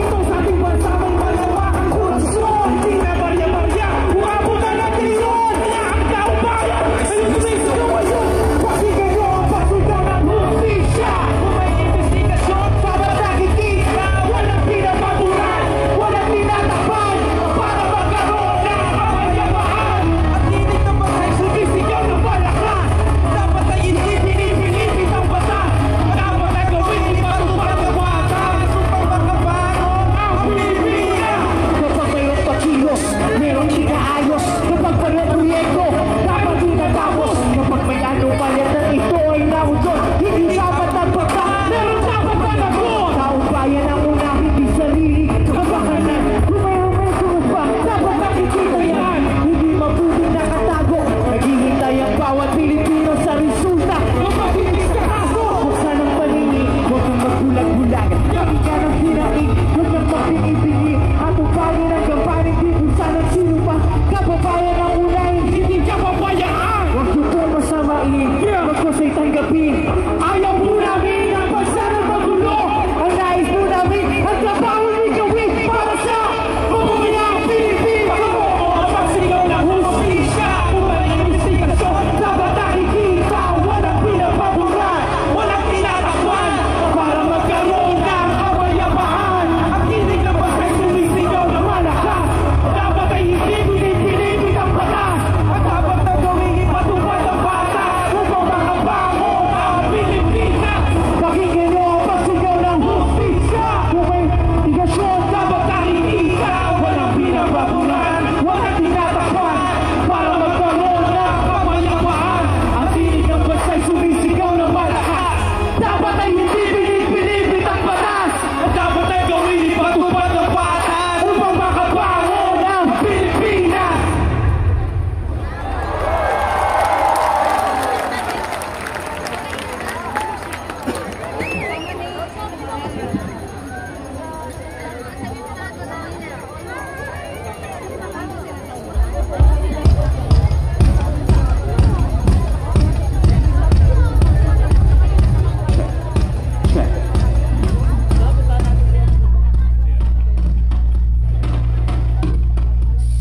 Ito sa ating bansa may malawakang kurasyon. Hindi na barya-barya, umabot na natin yun. Kaya ang kaubayan ay umisituasyon. Pakinggan nyo ang pagsundan ng hustisya. Kung may investigasyon, dapat nakikita. Walang pinapaguran, walang tinatakpan para magkaroon ng kapayapaan. At hindi naman ay sumisigaw ng malakas. Dapat ay hindi pinipilipit ang batas. Dapat ay gawin ipatupad ang batas upang makabago ang Pilipinas. Kapag mayroong pagkilos, mayroong ikaayos. Kapag mayroong proyekto, dapat tinatapos. Kapag may anomalya na ito ay naudot, hindi dapat nagbata, meron dapat nanagot. Taong bayan ang una, hindi sarili. Kapakanan, lumay-lumay sumpa, dapat nakikita yan. Hindi mabuting nakatago, naghihintay ang bawat Pilipino sa resulta. Kapag hindi ka kaso, buksan ang paningin, huwag kang magbulag-bulag. Kami ka ng hinaing, huwag kang magpingi-pingi. Atupanin ang gampanin, di kung saan ang sinupa. Kababayan ang unahin, hindi kababayaan. Huwag nyo po masamain, huwag ko sa'y tanggapin. Ayaw po namin ang bansa ng magulo. Ang nais po namin, ang trabaho ni gawin para sa mabumayang Pilipino. Ang pagsigaw ng hustisya, walang investigasyon, dapat nakikita. Walang pinapaguran, walang tinatakpan para magkaroon ng kapayapaan. At hindi na basta sumisigaw ng malakas. Dapat ay hindi pinipilipit ang batas. At dapat na gawin ipatupad ang batas upang makabago ang Pilipinas. Pakinggan nyo ang pagsigaw ng hustisya. Kung may investigasyon, dapat nakikita. Walang pinapaguran, walang tinatakpan para magkaroon ng kapayapaan. Ang tinig ng bansa'y sumisigaw ng malakas. Dapat ay hindi pinipilipit ang batas. At dapat ay gawin ipatupad ang batas upang makabago ng Pilipinas.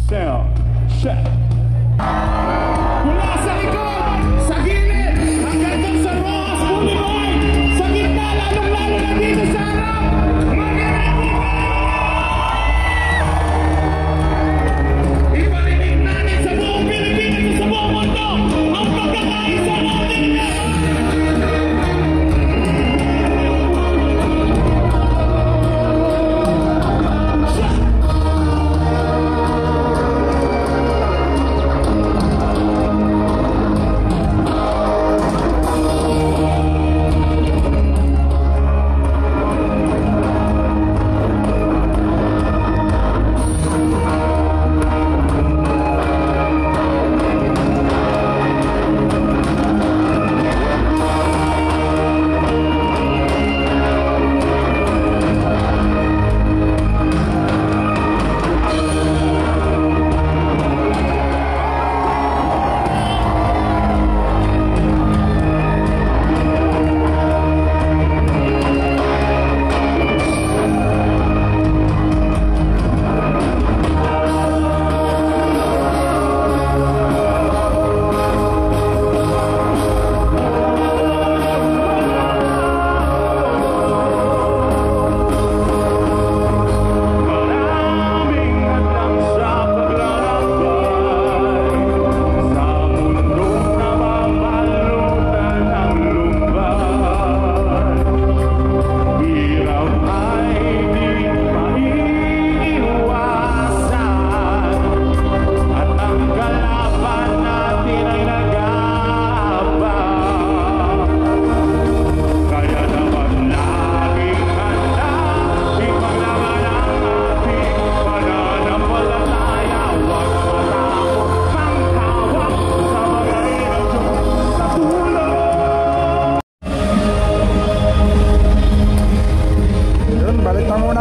Sound check. Mula sa likod, sa gilid, hanggang doon sa Rojas Boulevard, sa gitna, lalong-lalo na dito sa harap. Ibarinig natin sa buong Pilipinas at sa buong mundo ang pagkakaisa natin.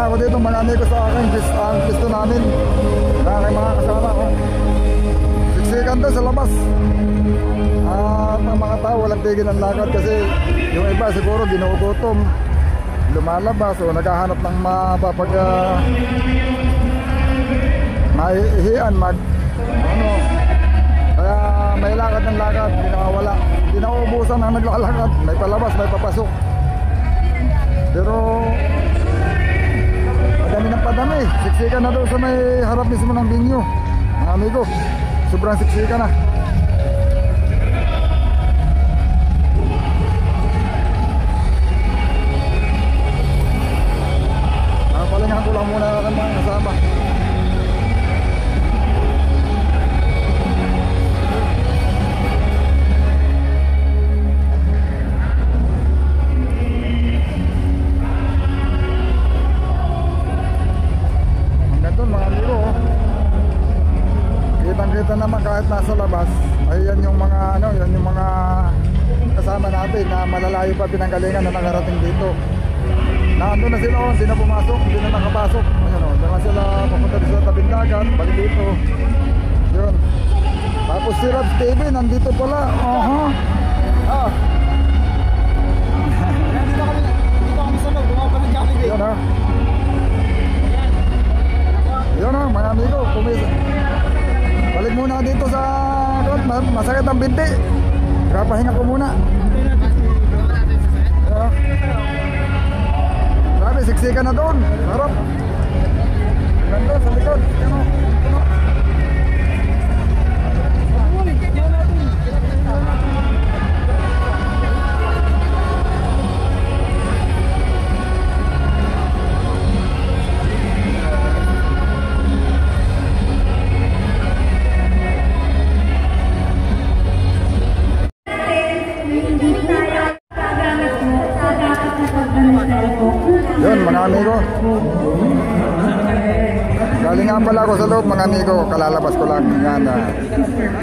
ako dito mga amigo sa akin, ang pisto namin na aking mga kasama ko. Siksikan doon sa labas. At ang mga tao walang tigil ng lakad kasi yung iba siguro ginugutom, lumalabas o naghahanap ng mapapag maihian ano. Kaya may lakad ng lakad, hindi nakawala, hindi nauubusan ang naglalakad, may palabas, may papasok. Pero padami ng padami, siksikan na doon sa may harap mismo ng binyo mga amigo, sobrang siksikan na. Palingan ko lang muna ng mga kasama. Kita naman kahit nasa labas, ay yan yung mga yan yung mga kasama natin na malalayo pa pinanggalingan na nakarating dito. Nandun na sila, hindi na pumasok, hindi na nakapasok. Ayun o, diyan sila papunta sa tabing dagat, balik dito. Yun. Tapos si Rabs TV nandito pala. Dito kami sunod, bumabalik kami. Yun o. Yun o, mga amigo, balik muna dito sa masakit ang binti. Kapahinga ko muna. Grabe, siksikan na doon. Harap. Nandun sa likod. Yun mga amigo, galing nga pala ako sa loob mga amigo, kalalabas ko lang yan.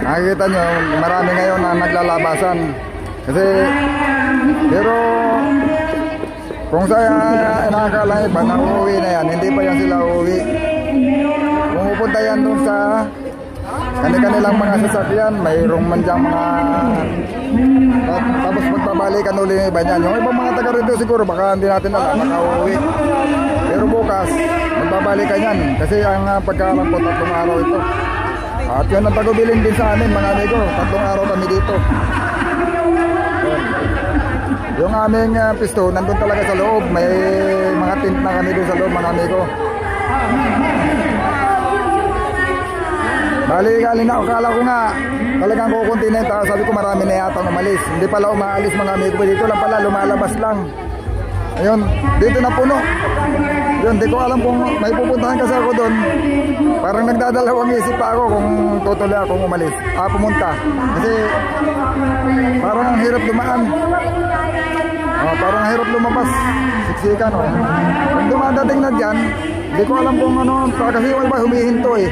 Nakikita nyo marami ngayon na naglalabasan kasi, pero kung sa inakala iba na uuwi na yan, hindi pa yan sila uuwi. Kung pupunta yan dun sa kanilang mga sasakyan, mayroong man dyan mga tapos magbabalikan uli yung iba niyan. Yung ibang mga taga rito siguro baka hindi natin alam, nakauwi. Pero bukas magbabalikan yan kasi ang pagkaalam ko 3 araw ito. At yun ang tagubilin din sa amin mga amigo, 3 araw kami dito. Yung aming pisto nandun talaga sa loob, may mga tent na kami doon sa loob mga amigo. Bali galing na, akala ko nga talagang kukontinenta, sabi ko marami na yata umalis. Hindi pala umaalis mga amigo, dito lang pala, lumalabas lang. Ayun, dito na puno. Yun, di ko alam kung may pupuntahan kasi ako doon. Parang nagdadalawang isip pa ako kung tutuloy akong umalis, pumunta. Kasi parang ang hirap dumaan. Parang ang hirap lumabas. Siksikan o. Kung dumadating na dyan, di ko alam kung ano, kasi yung iba humihinto eh.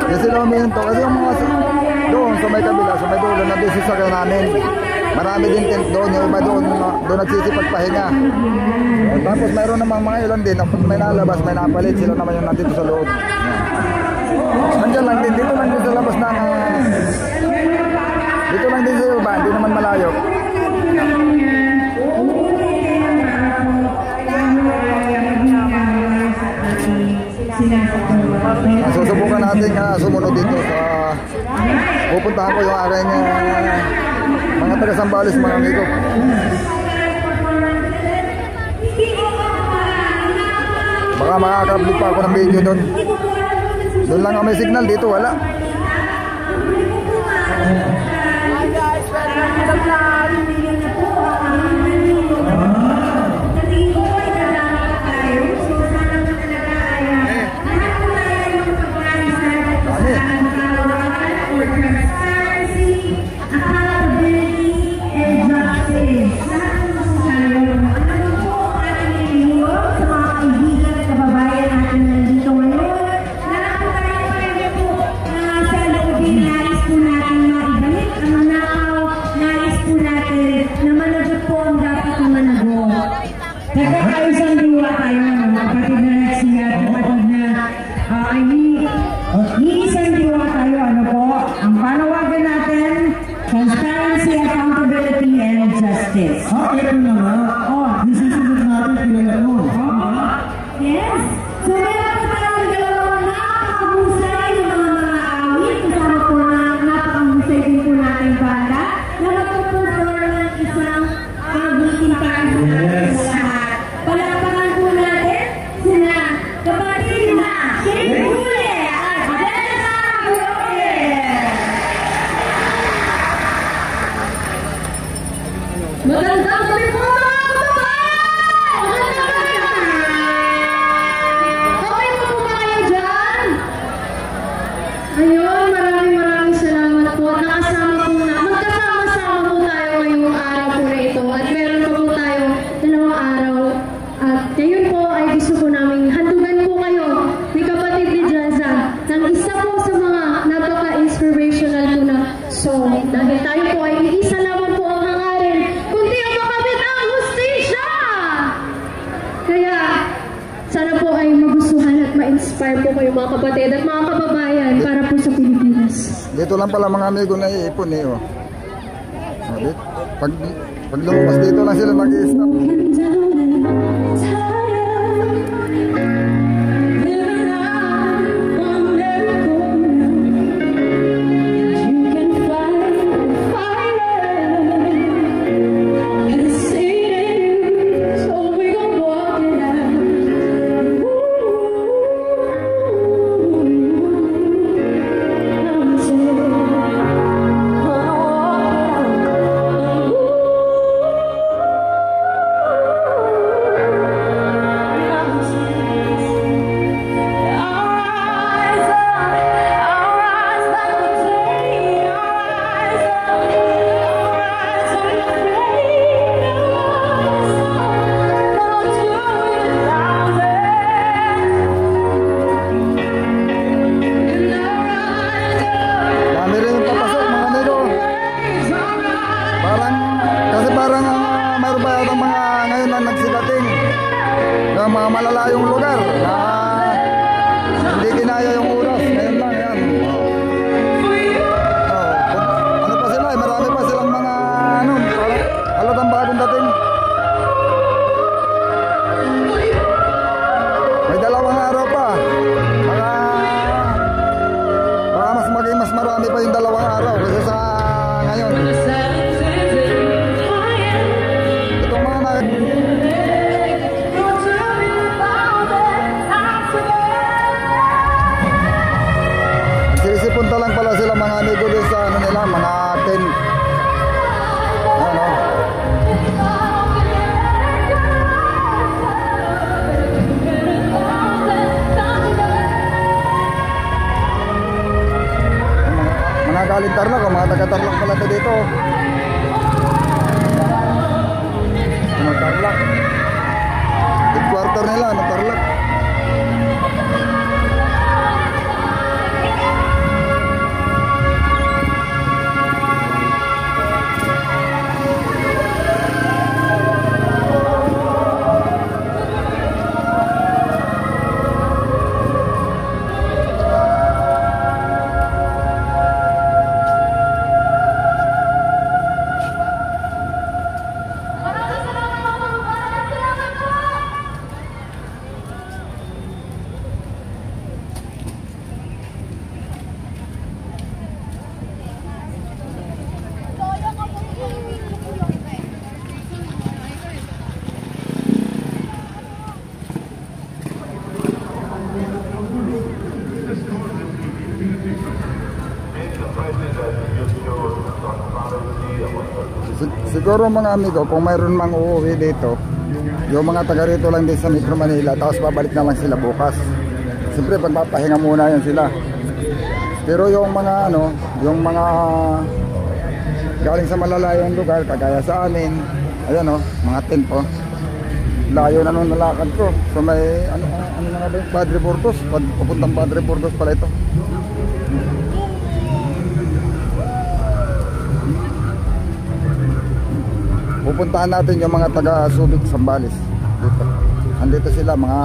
Kasi sila humihinto kasi yung mga doon sa may kabila, sa may dulo na busy sa kaya namin, marami din tent doon, yung iba doon nagsisipagpahinga. Tapos mayroon namang mga ilan din, may nalabas, may napalit, sila naman yung nandito sa loob. Nandiyan lang din, dito lang din sa labas ng dito lang din sa iba, hindi naman malayo. Susubukan natin sumunod dito sa pupuntahan ko yung aking mga taga-Sambales mga amigo. Baka makaka-upload pa ako ng video doon. Doon lang may signal, dito wala. Hi guys, welcome to the vlog. Nais po Ito na nga. Isisunod natin pinangat mo. Yes! So meron po tayong dalawang napakahusay ng mga awit. Kasama po na napakahusay din po natin banda. Na magpuputor ng isang awitin para sa lahat. Palakpakan po natin sina kapatid na Shane Hule at Dena Roque. Magandang gabi po mga kababayan! Magandang gabi! Okay po ba kayo dyan? Ayun, maraming salamat po. Magkasama-sama po tayo ngayong araw po na ito. At meron pa po tayo dalawang araw. At ngayon po ay gusto po namin handugan po kayo ni kapatid ni Jaza ng isa po sa mga napaka-inspirational po na song. Dahil tayo po ay isa lamang po ang hangarin, kundi ang makamit ang hustisya! Kaya, sana po ay magustuhan at ma-inspire po kayo mga kapatid at mga kababayan para po sa Pilipinas. Dito lang pala mga amigo na iipon eh. Oh. Pag lumabas dito lang sila mag-i-stop. Mga malalayong lugar na hindi kinaya yung oras. Ngayon lang yan. Ano pa sila? Marami pa silang mga halatang bagong dating. May dalawang araw pa. Baka mas marami pa yung dalawang araw kasi sa ngayon. Itong mga punta lang pala sila mga amigo doon sa ano nila, mga 10. Ano? Mga galing Tarlac, mga taga-Tarlac pala ito dito. Mga Tarlac. Headquarter nila, ano, Tarlac. Siguro mga amigo, kung mayroon mang uuwi dito, yung mga taga rito lang din sa Metro Manila, tapos babalik na lang sila bukas. Siyempre pagpapahinga muna yan sila. Pero yung mga ano, yung mga galing sa malalayong lugar, kagaya sa amin, ayan o, mga tent po. Layo na nung nalakad ko. So may ano na nga ba yung Padre Burgos, papuntang Padre Burgos pala ito. Pupuntahan natin yung mga taga Subic, Zambales dito. Andito sila mga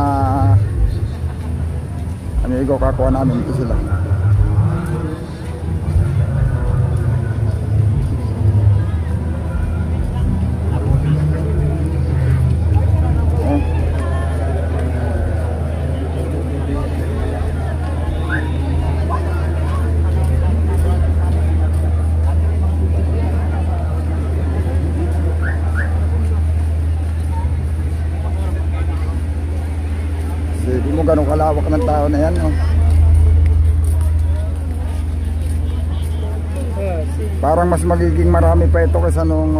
amigo, kakuha namin dito sila. Hindi mo ganun kalawak ng tao na yan, no? Parang mas magiging marami pa ito kaysa nung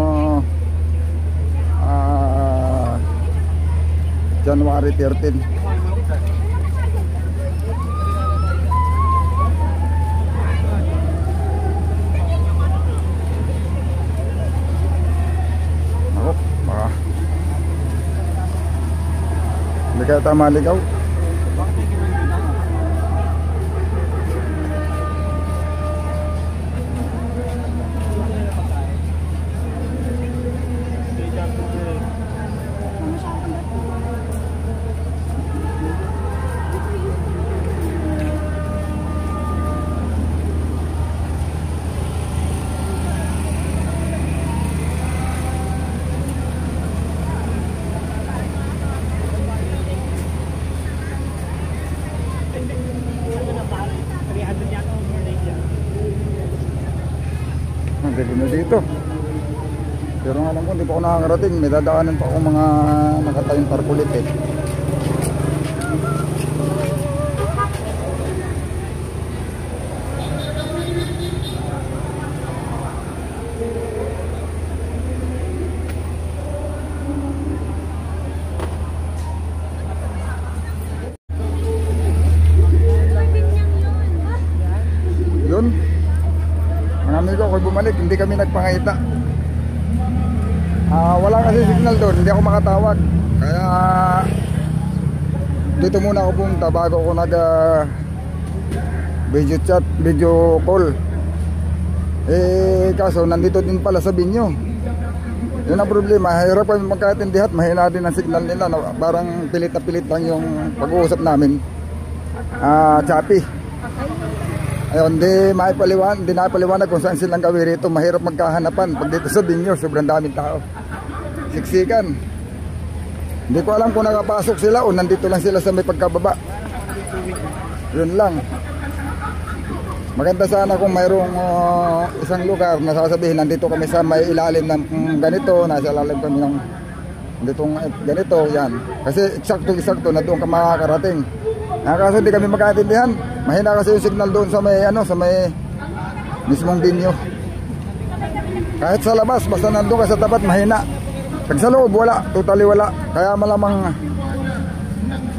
January 13. Ako, baka hindi kaya tayo maligaw. Galing na dito. Pero nga alam ko, hindi pa ako nakakarating. May dadaanan pa ako mga nakatayong tarkulit eh. Yun. Mga amigo, ako'y bumalik, hindi kami nagpangita. Wala kasi signal doon, hindi ako makatawag. Kaya dito muna ako pumunta bago ako nag video chat, video call. Kaso nandito din pala sa Binyo. Yun ang problema, hirap kami magkaintindihan, mahina din ang signal nila. Parang pilit na pilit lang yung pag-uusap namin. Choppy. Ayun, hindi napaliwanag kung saan silang gawin rito. Mahirap magkahanapan. Pag dito sa Binyo, sobrang daming tao. Siksikan. Hindi ko alam kung nakapasok sila o nandito lang sila sa may pagkababa. Yun lang. Maganda sana kung mayroong isang lugar na sasabihin nandito kami sa may ilalim ng ganito, nasa ilalim kami ng ganito, yan. Kasi eksakto na doon ka makakarating. Kaso hindi kami magkaintindihan. Mahina kasi yung signal doon sa may mismong Binyo. Kahit sa labas, basta nandun ka sa tapat, mahina. Pag sa loob, wala. Totally wala. Kaya malamang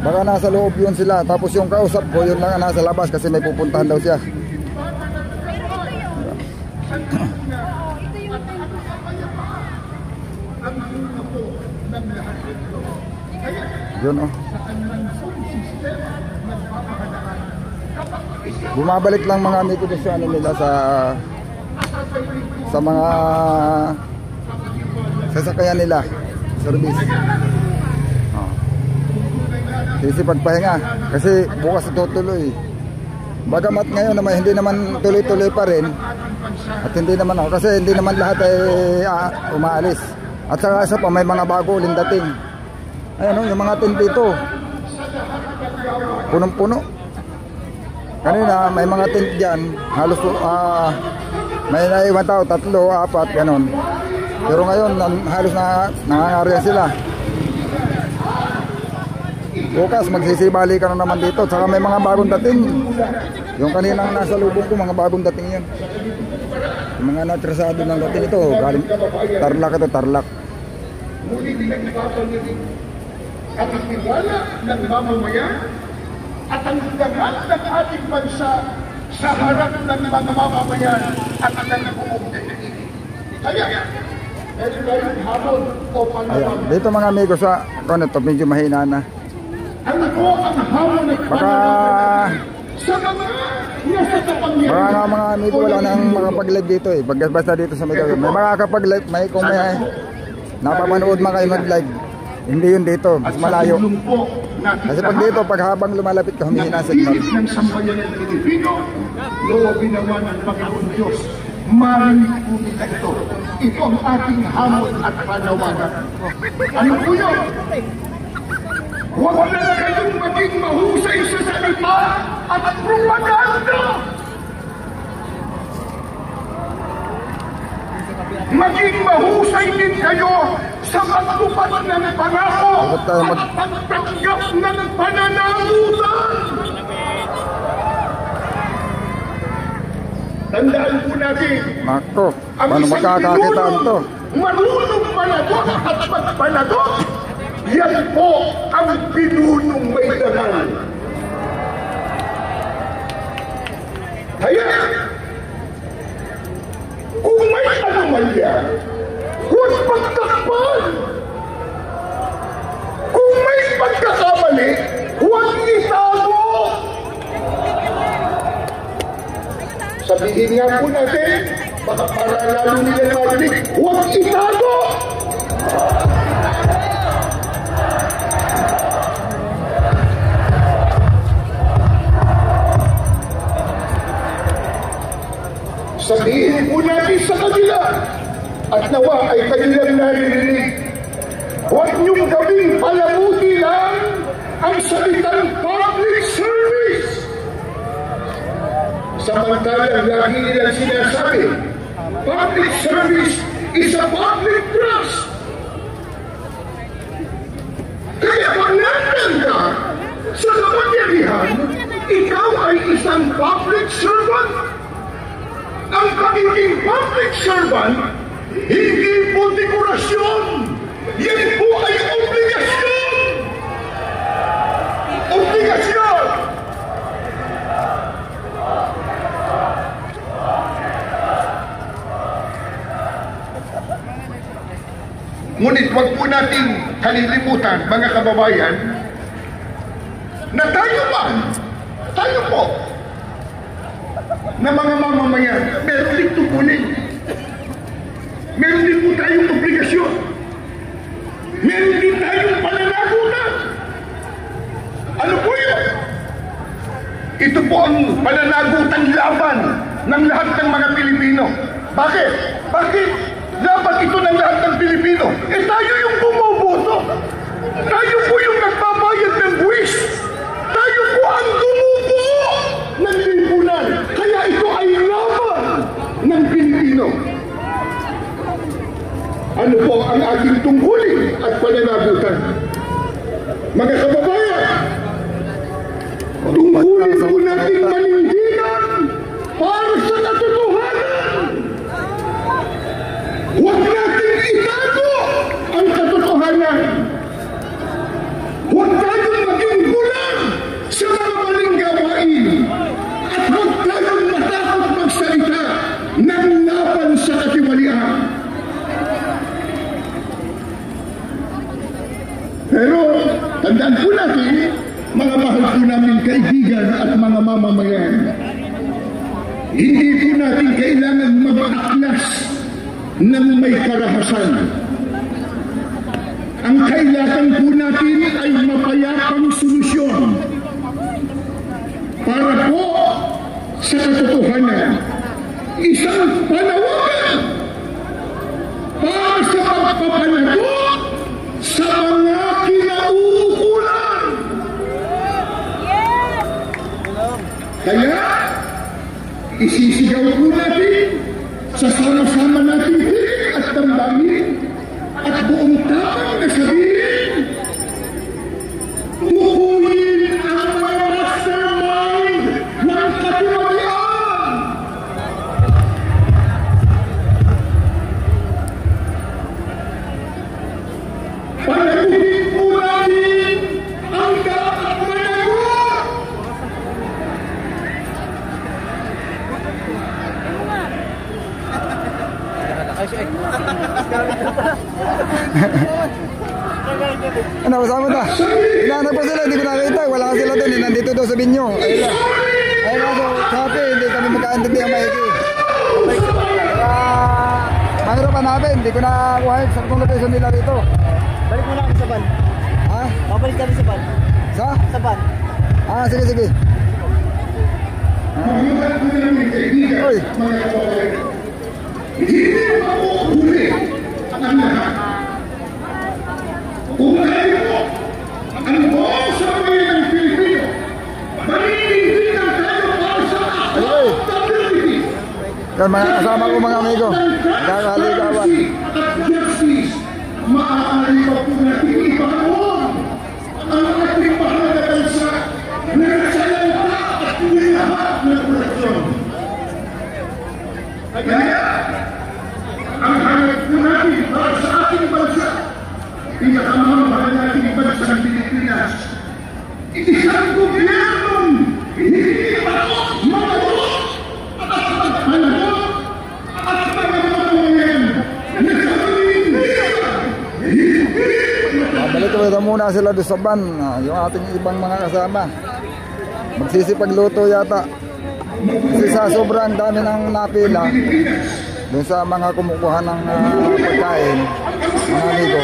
baka nasa loob yun sila. Tapos yung kausap ko, yun lang nasa labas kasi may pupuntahan daw siya. Yun oh. Bumabalik lang mga amigo doon sa ano nila sa mga sasakyan nila, service. Sisipagpahinga kasi bukas tutuloy. Bagamat ngayon naman hindi naman tuloy-tuloy pa rin. At hindi naman ako kasi hindi naman lahat ay umaalis. At saka isa pa may mga bago uling dating. Ayun oh, yung mga tent dito. Punong-puno. Kanina may mga tent dyan, halos may naiwan tao, 3, 4, ganon. Pero ngayon halos nangangarihan sila. Bukas magsisibali ka na naman dito. Saka may mga bagong dating. Yung kaninang nasa lubong ko, mga bagong dating yan. Yung mga natrasado ng dating ito, galing Tarlac ito, Tarlac. At ang tiwala ng mamamayan at ang dangal ng ating bansa sa harap ng mga mamamayan at ang nagbuong daigdig. Kaya, meron tayong hamon o pangalaman. Dito mga amigo sa ito, medyo mahina na. Ano po ang hamon at pangalaman sa mga nasa kapangyarihan? Baka nga mga amigo wala nang makapag-live dito eh. Basta dito sa Medawin. May makakapag-live, kung may napapanood man kayo mag-live. Hindi yun dito, mas malayo. Kasi pag dito, pag habang lumalapit ka, humihina sa signal. Ng sambayan ng Pilipino, loobin naman ang Panginoon Diyos. Marinig po nila ito. Ito ang ating hamon at panawagan. Ano po yun? Huwag na kayong maging mahusay sa salita at propaganda. Maging mahusay din kayo sa pagtupad ng pangako at pagtanggap ng pananagutan. Tandaan po natin, Nako, ang paano isang magkakakitaan to? marunong panagot at magpanagot, yan po ang pinunong may dangal. Kaya, kung may anomalya, huwag pagtakpan. Kung may pagkakamali, huwag itago. Sabihin nga po natin, baka para lalo nila marinig, huwag itago. Sabihin po natin sa kanila at nawa ay kanilang naririnig. Huwag niyong gawing palamuti lang ang salitang public service. Samantalang lagi nilang sinasabi, public service is a public trust. Kaya pag nandang ka sa kapangyarihan, ikaw ay isang public servant. Ang pagiging public servant, hindi po dekorasyon. Yan po ay obligasyon. Obligasyon. Ngunit wag po nating kalilimutan, mga kababayan, na tayo po, na mga mamamayan, meron din tupunin. Meron din po tayong obligasyon. Meron din tayong pananagutan. Ano po yun? Ito po ang pananagutan laban ng lahat ng mga Pilipino. Bakit? Bakit laban ito ng lahat ng Pilipino? Eh tayo yung bumuboto. Tayo po yung nagbabayad ng buwis. Tayo po ang gumubuo ng lipunan. Kaya ito ay laban ng Pilipino. Ano po ang ating tungkulin at pananagutan? Mga kababayan, tungkulin po natin manindigan para sa katotohanan. Huwag natin itago ang katotohanan. Huwag tayong maging bulan sa mga maling gawain. At huwag tayong matakot magsalita ng laban sa katiwalian. Pero tandaan po natin, mga mahal po namin kaibigan at mga mamamayan, hindi po natin kailangan mag-aklas ng may karahasan. Ang kailangan po natin ay mapayapang solusyon para po sa katotohanan. Isang panawagan para sa pagpapanagot sa mga kinauukulan. Kaya, isisigaw po natin sa sama-sama natin hiling at damdamin at buong tapang na sabihin, tukuyin ang mga mastermind ng katiwalian. Panagutin po natin ang dapat managot. Ano, kasama na? Hinahanap pa sila, hindi ko nakita. Wala ka sila doon, nandito daw sa binyo. Ayun lang. Ayun lang, so, sabi, hindi kami magkaintindihan maiki. Mahirap hanapin, hindi ko nakuha sa location nila rito. Balik muna kami sa van. Ha? Babalik kami sa van. Sa? Sa van. Ah, sige, sige. Oy. Hindi makuhuli ang lahat. Kung kayo po, ang buong sambayan ng Pilipino, maninindigan tayo para sa accountability. Yan mga kasama ko mga amigo. Kakaligawan. At justice, pamamahala natin bansang Pilipinas. Isang gobyernong hindi takot matagot at pagpanagot at pagpanagot na sabihin Balik ko muna sila doon sa van, yung ating ibang mga kasama. Magsisipagluto yata. Kasi sa sobrang dami ng napila doon sa mga kumukuha ng pagkain, mga amigo,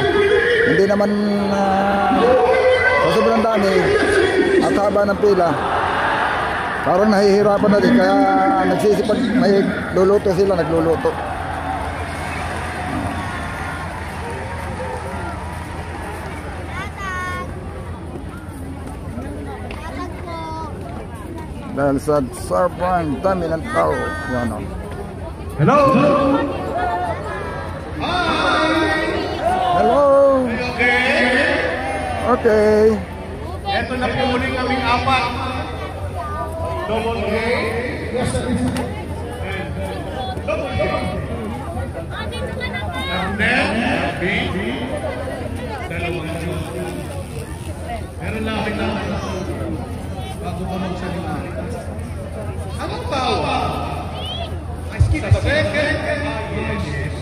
hindi naman sa sobrang dami at haba ng pila, parang nahihirapan na din. Kaya nagsisipag, may luluto sila, nagluluto. Dahil sa sobrang dami ng tao. Yan o. Hello! Hello! Okay? Okay. Ito na po uling aming apat. Double A. Yes, sir. Double A. B. Dalawang A. Meron lang ako lang. Bago ka magsalita. Ang tawa. I skip the second. Yes.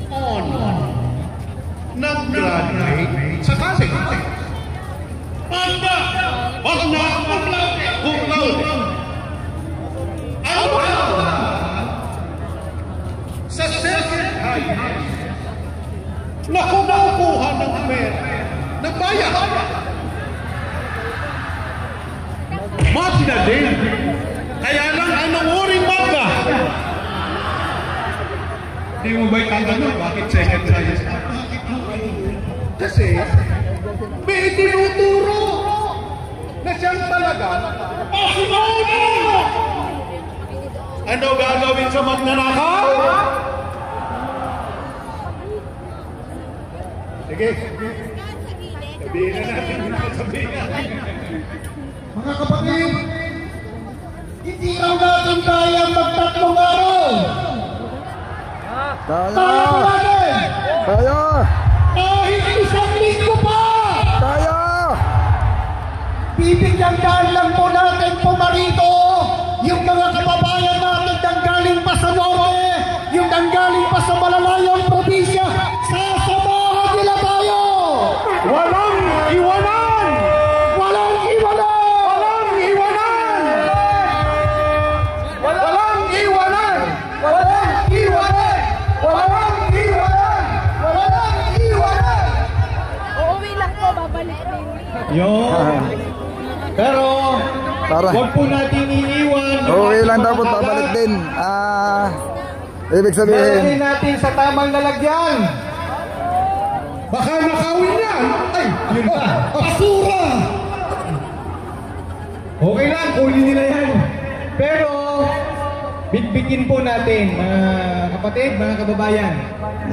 On. Nag-graduate sa college. Panda! Wag na! Kumlaw! Ano ba? Sa second highest na kumukuha ng pera na bayan. Mati na din. Kaya lang ang nanguring manga. Hindi mo ba itatanong bakit second highest? Kasi may tinuturo na siyang talaga pasinuno. Ano gagawin sa magnanakaw? Sige. Sabihin na natin. Sabihin natin. Mga kapatid, hindi raw natin kaya magtatlong araw. Kaya po natin. Kaya! Kahit isang linggo pa! Kaya! Bibigyan lang po natin pumarito yung mga kababayan natin nanggaling pa sa norte, yung nanggaling pa sa malalayong probinsya. Sasamahan nila tayo! Walang iwanan! Walang iwanan! Walang iwanan! Walang iwanan! Walang iwanan! Walang iwanan! Walang iwanan! Uuwi lang po, babalik din. Yun. Pero, huwag po natin iiwan. Okay lang dapat babalik din. Ibig sabihin, Lalagay natin sa tamang lalagyan. Baka nakawin yan. Ay, yun ba? Basura! Okay lang, kunin nila yan. Pero, bitbitin po natin, mga kapatid, mga kababayan.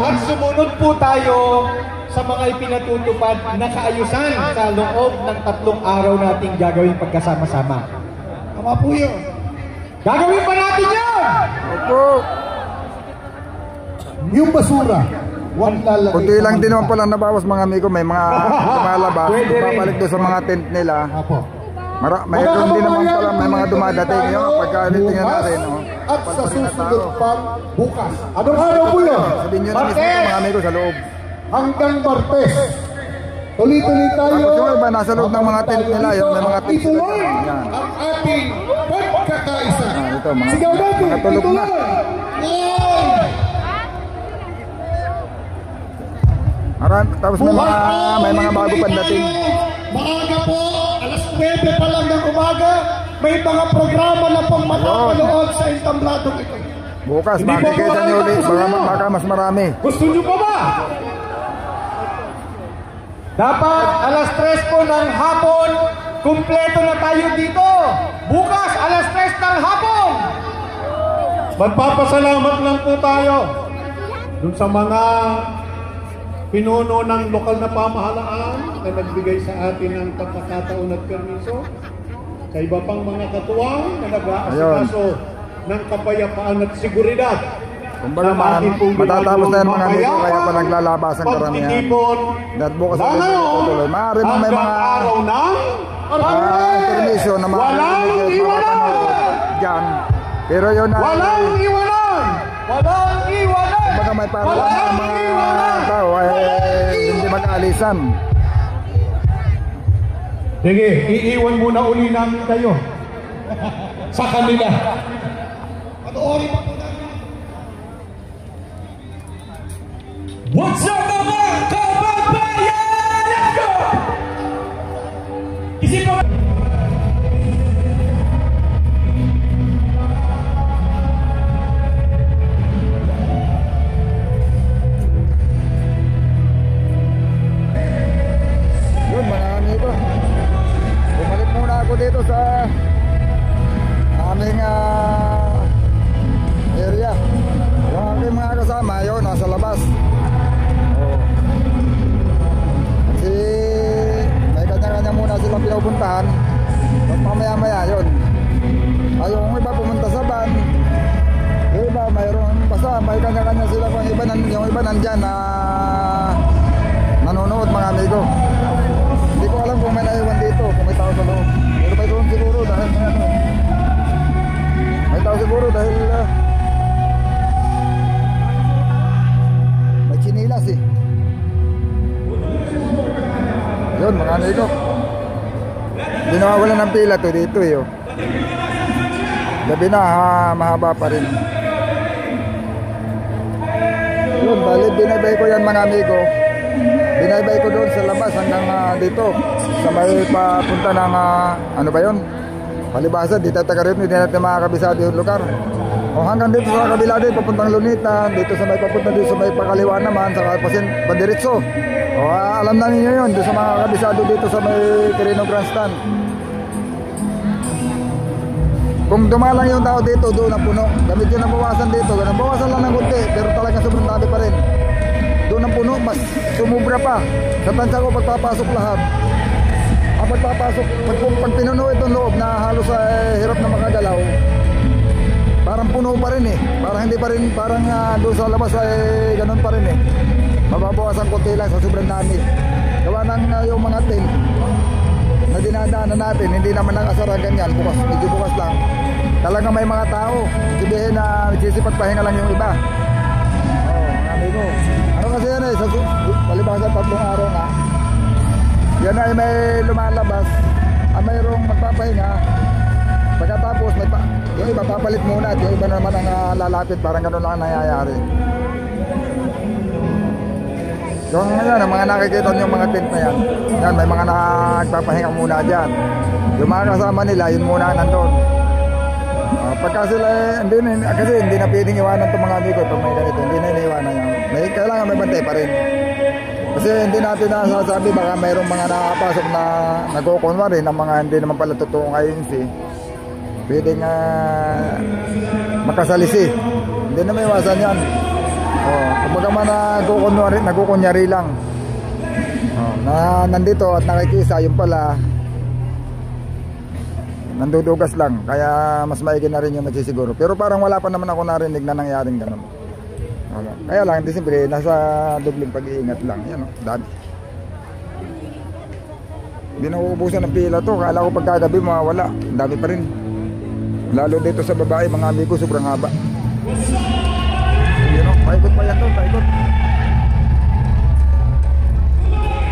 At sumunod po tayo sa mga ipinatutupad na kaayusan sa loob ng 3 araw nating gagawin pagkasama-sama. Tama po yun. Gagawin pa natin yan! opo. Yung basura, wag lalagay. Kunti lang din naman pala nabawas mga amigo. May mga lumalabas, babalik doon sa mga tent nila. Apo. Mayroon din naman pala may mga dumadating yun. Pagka tingnan natin, at sa susunod pang bukas. Anong araw po yun? sabihin nyo na mismo mga amigo sa loob. Hanggang Martes. Tuloy-tuloy tayo. Tapos yung iba nasa loob ng mga tent nila, yun may mga tent sila. Ituloy Yan. ang ating pagkakaisa. Ito, mga, Sigaw natin, mga tulog na. Tapos may mga bago pandating. Maaga po, alas 9 pa lang ng umaga, may mga programa na pong mapapanood sa entablado ito. Bukas, makikita nyo ulit. Baka mas marami. Gusto nyo pa ba? Dapat alas 3 po ng hapon, kumpleto na tayo dito. Bukas, alas 3 ng hapon. Magpapasalamat lang po tayo dun sa mga pinuno ng lokal na pamahalaan na nagbigay sa atin ng pagkakataon at permiso, sa iba pang mga katuwang na nag-aasikaso ng kapayapaan at seguridad Kumbaga matatapos na yan mga amigo, kaya pa naglalabasan karamihan. Dahil bukas na tutuloy. Maaari mo may mga intermission na mapapanood dyan. Pero yun na walang iwanan! Walang iwanan! Kumbaga may para lang ang mga tao ay hindi mag-alisan. Sige, iiwan muna uli namin kayo sa kanila. What's up mga kababayan? Let's go! Isipan yun mga amigo, bumalik muna ako dito sa aming area. Yung aking mga kasama yun nasa labas. Kasi may kanya-kanya muna silang pinupuntahan. Tapos mamaya-maya yun. Ay yung iba pumunta sa van, yung iba mayroon basta may kanya-kanya sila. Yung iba nandyan na nanonood mga amigo. Hindi ko alam kung may naiwan dito, kung may tao sa loob. Pero may doon siguro dahil may tao siguro dahil may chinilas eh. Yun mga amigo, hindi nawawalan ng pila to dito eh. Gabi na mahaba pa rin. Yun, bali binaybay ko yan mga amigo. Binaybay ko doon sa labas hanggang dito sa may papunta ng ano ba yun, Palibasa. Dito taga rin, hindi natin makakabisado yung lugar. O hanggang dito sa kabila din, papuntang Lunita. Dito sa may papunta dito sa may pakaliwa naman, sa Pandiritso. O alam na ninyo yun, doon sa mga kabisado dito sa may Quirino Grandstand. Kung dumalang yung tao dito, doon ang puno. Gamit yun ang bawasan dito, bawasan lang ng kunti, pero talagang sobrang dami pa rin. Doon ang puno, mas sumubra pa. Sa tansya ko pagpapasok lahat. Ang pagpapasok, pag pinuno itong loob na halos hirap na makagalaw, parang puno pa rin eh. Parang hindi pa rin, parang doon sa labas ay ganun pa rin eh. Mababawasan konti lang sa sobrang dami. Gawa ng yung mga tent na dinadaanan natin, hindi naman nakasara ganyan, bukas, medyo bukas lang. Talagang may mga tao, sabihin na nagsisipagpahinga lang yung iba. Mga amigo, ano kasi yan eh, sa palibasa 3 araw na, yan ay may lumalabas, mayroong magpapahinga. Pagkatapos, yung iba papalit muna at yung iba naman ang lalapit, parang gano'n lang nangyayari. Yung yan, ang mga nakikita yung mga tent na yan, yan may mga nagpapahinga muna dyan. Yung mga kasama nila, yun muna nandun. Pagka sila, kasi hindi na pwedeng iwanan itong mga amigo pag may ganito, hindi na iniiwanan yan. Kailangan may bantay pa rin. Kasi hindi natin nasasabi, baka mayroong mga nakapasok na nagkukunwari ng mga hindi naman pala totoong INC. Pwedeng makasalisi. Hindi na may iwasan yan. Kumbaga man nagkukunyari lang. Na nandito at nakikisa, yung pala nandudugas lang. Kaya mas maigi na rin yung nagsisiguro. Pero parang wala pa naman ako narinig na nangyaring ganun. Kaya lang, hindi siyempre, nasa dubling pag-iingat lang. Yan, dami. Hindi na uubusan ng pila to. Kala ko pagkagabi mawawala. Ang dami pa rin. Lalo dito sa babae, mga amigo, sobrang haba. Yun o, paikot pa yan to, paikot.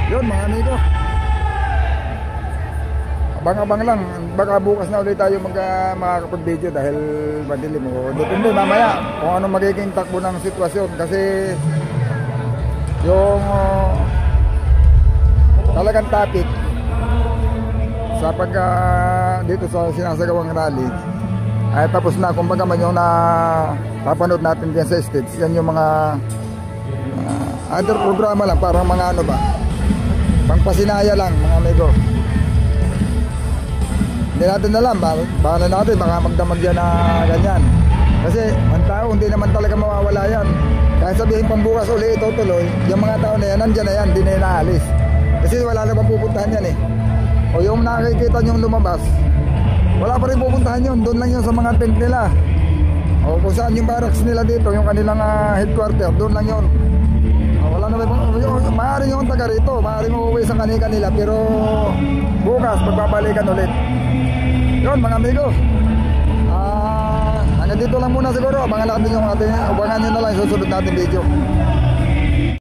Yun mga amigo, abang-abang lang. Baka bukas na ulit tayo makakapag-video dahil madilim. Depende mamaya kung ano magiging takbo ng sitwasyon. Kasi yung talagang topic sa dito sa sinasagawang rally ay tapos na. Kumbaga man yung napapanood natin dyan sa stage, yan yung mga other programa lang, parang mga ano ba, pangpasinaya lang mga amigo. Hindi natin alam, baka natin baka magdamag yan na ganyan. Kasi ang tao hindi naman talaga mawawala yan. Kahit sabihin pambukas uli ito tuloy, yung mga tao na yan nandyan na yan, hindi na inaalis. Kasi wala na bang pupuntahan yan eh. O yung nakikita nyong lumabas, wala pa rin pupuntahan yun, doon lang yun sa mga tent nila. O O kung saan yung barracks nila dito, yung kanilang headquarter, doon lang yun. Wala na maaaring yung taga rito, maaaring uuwi sa kanila, pero bukas pagbabalikan ulit. Yun mga amigo, hanggang dito lang muna siguro. Abangan natin yung ating, abangan nyo na lang yung susunod natin video.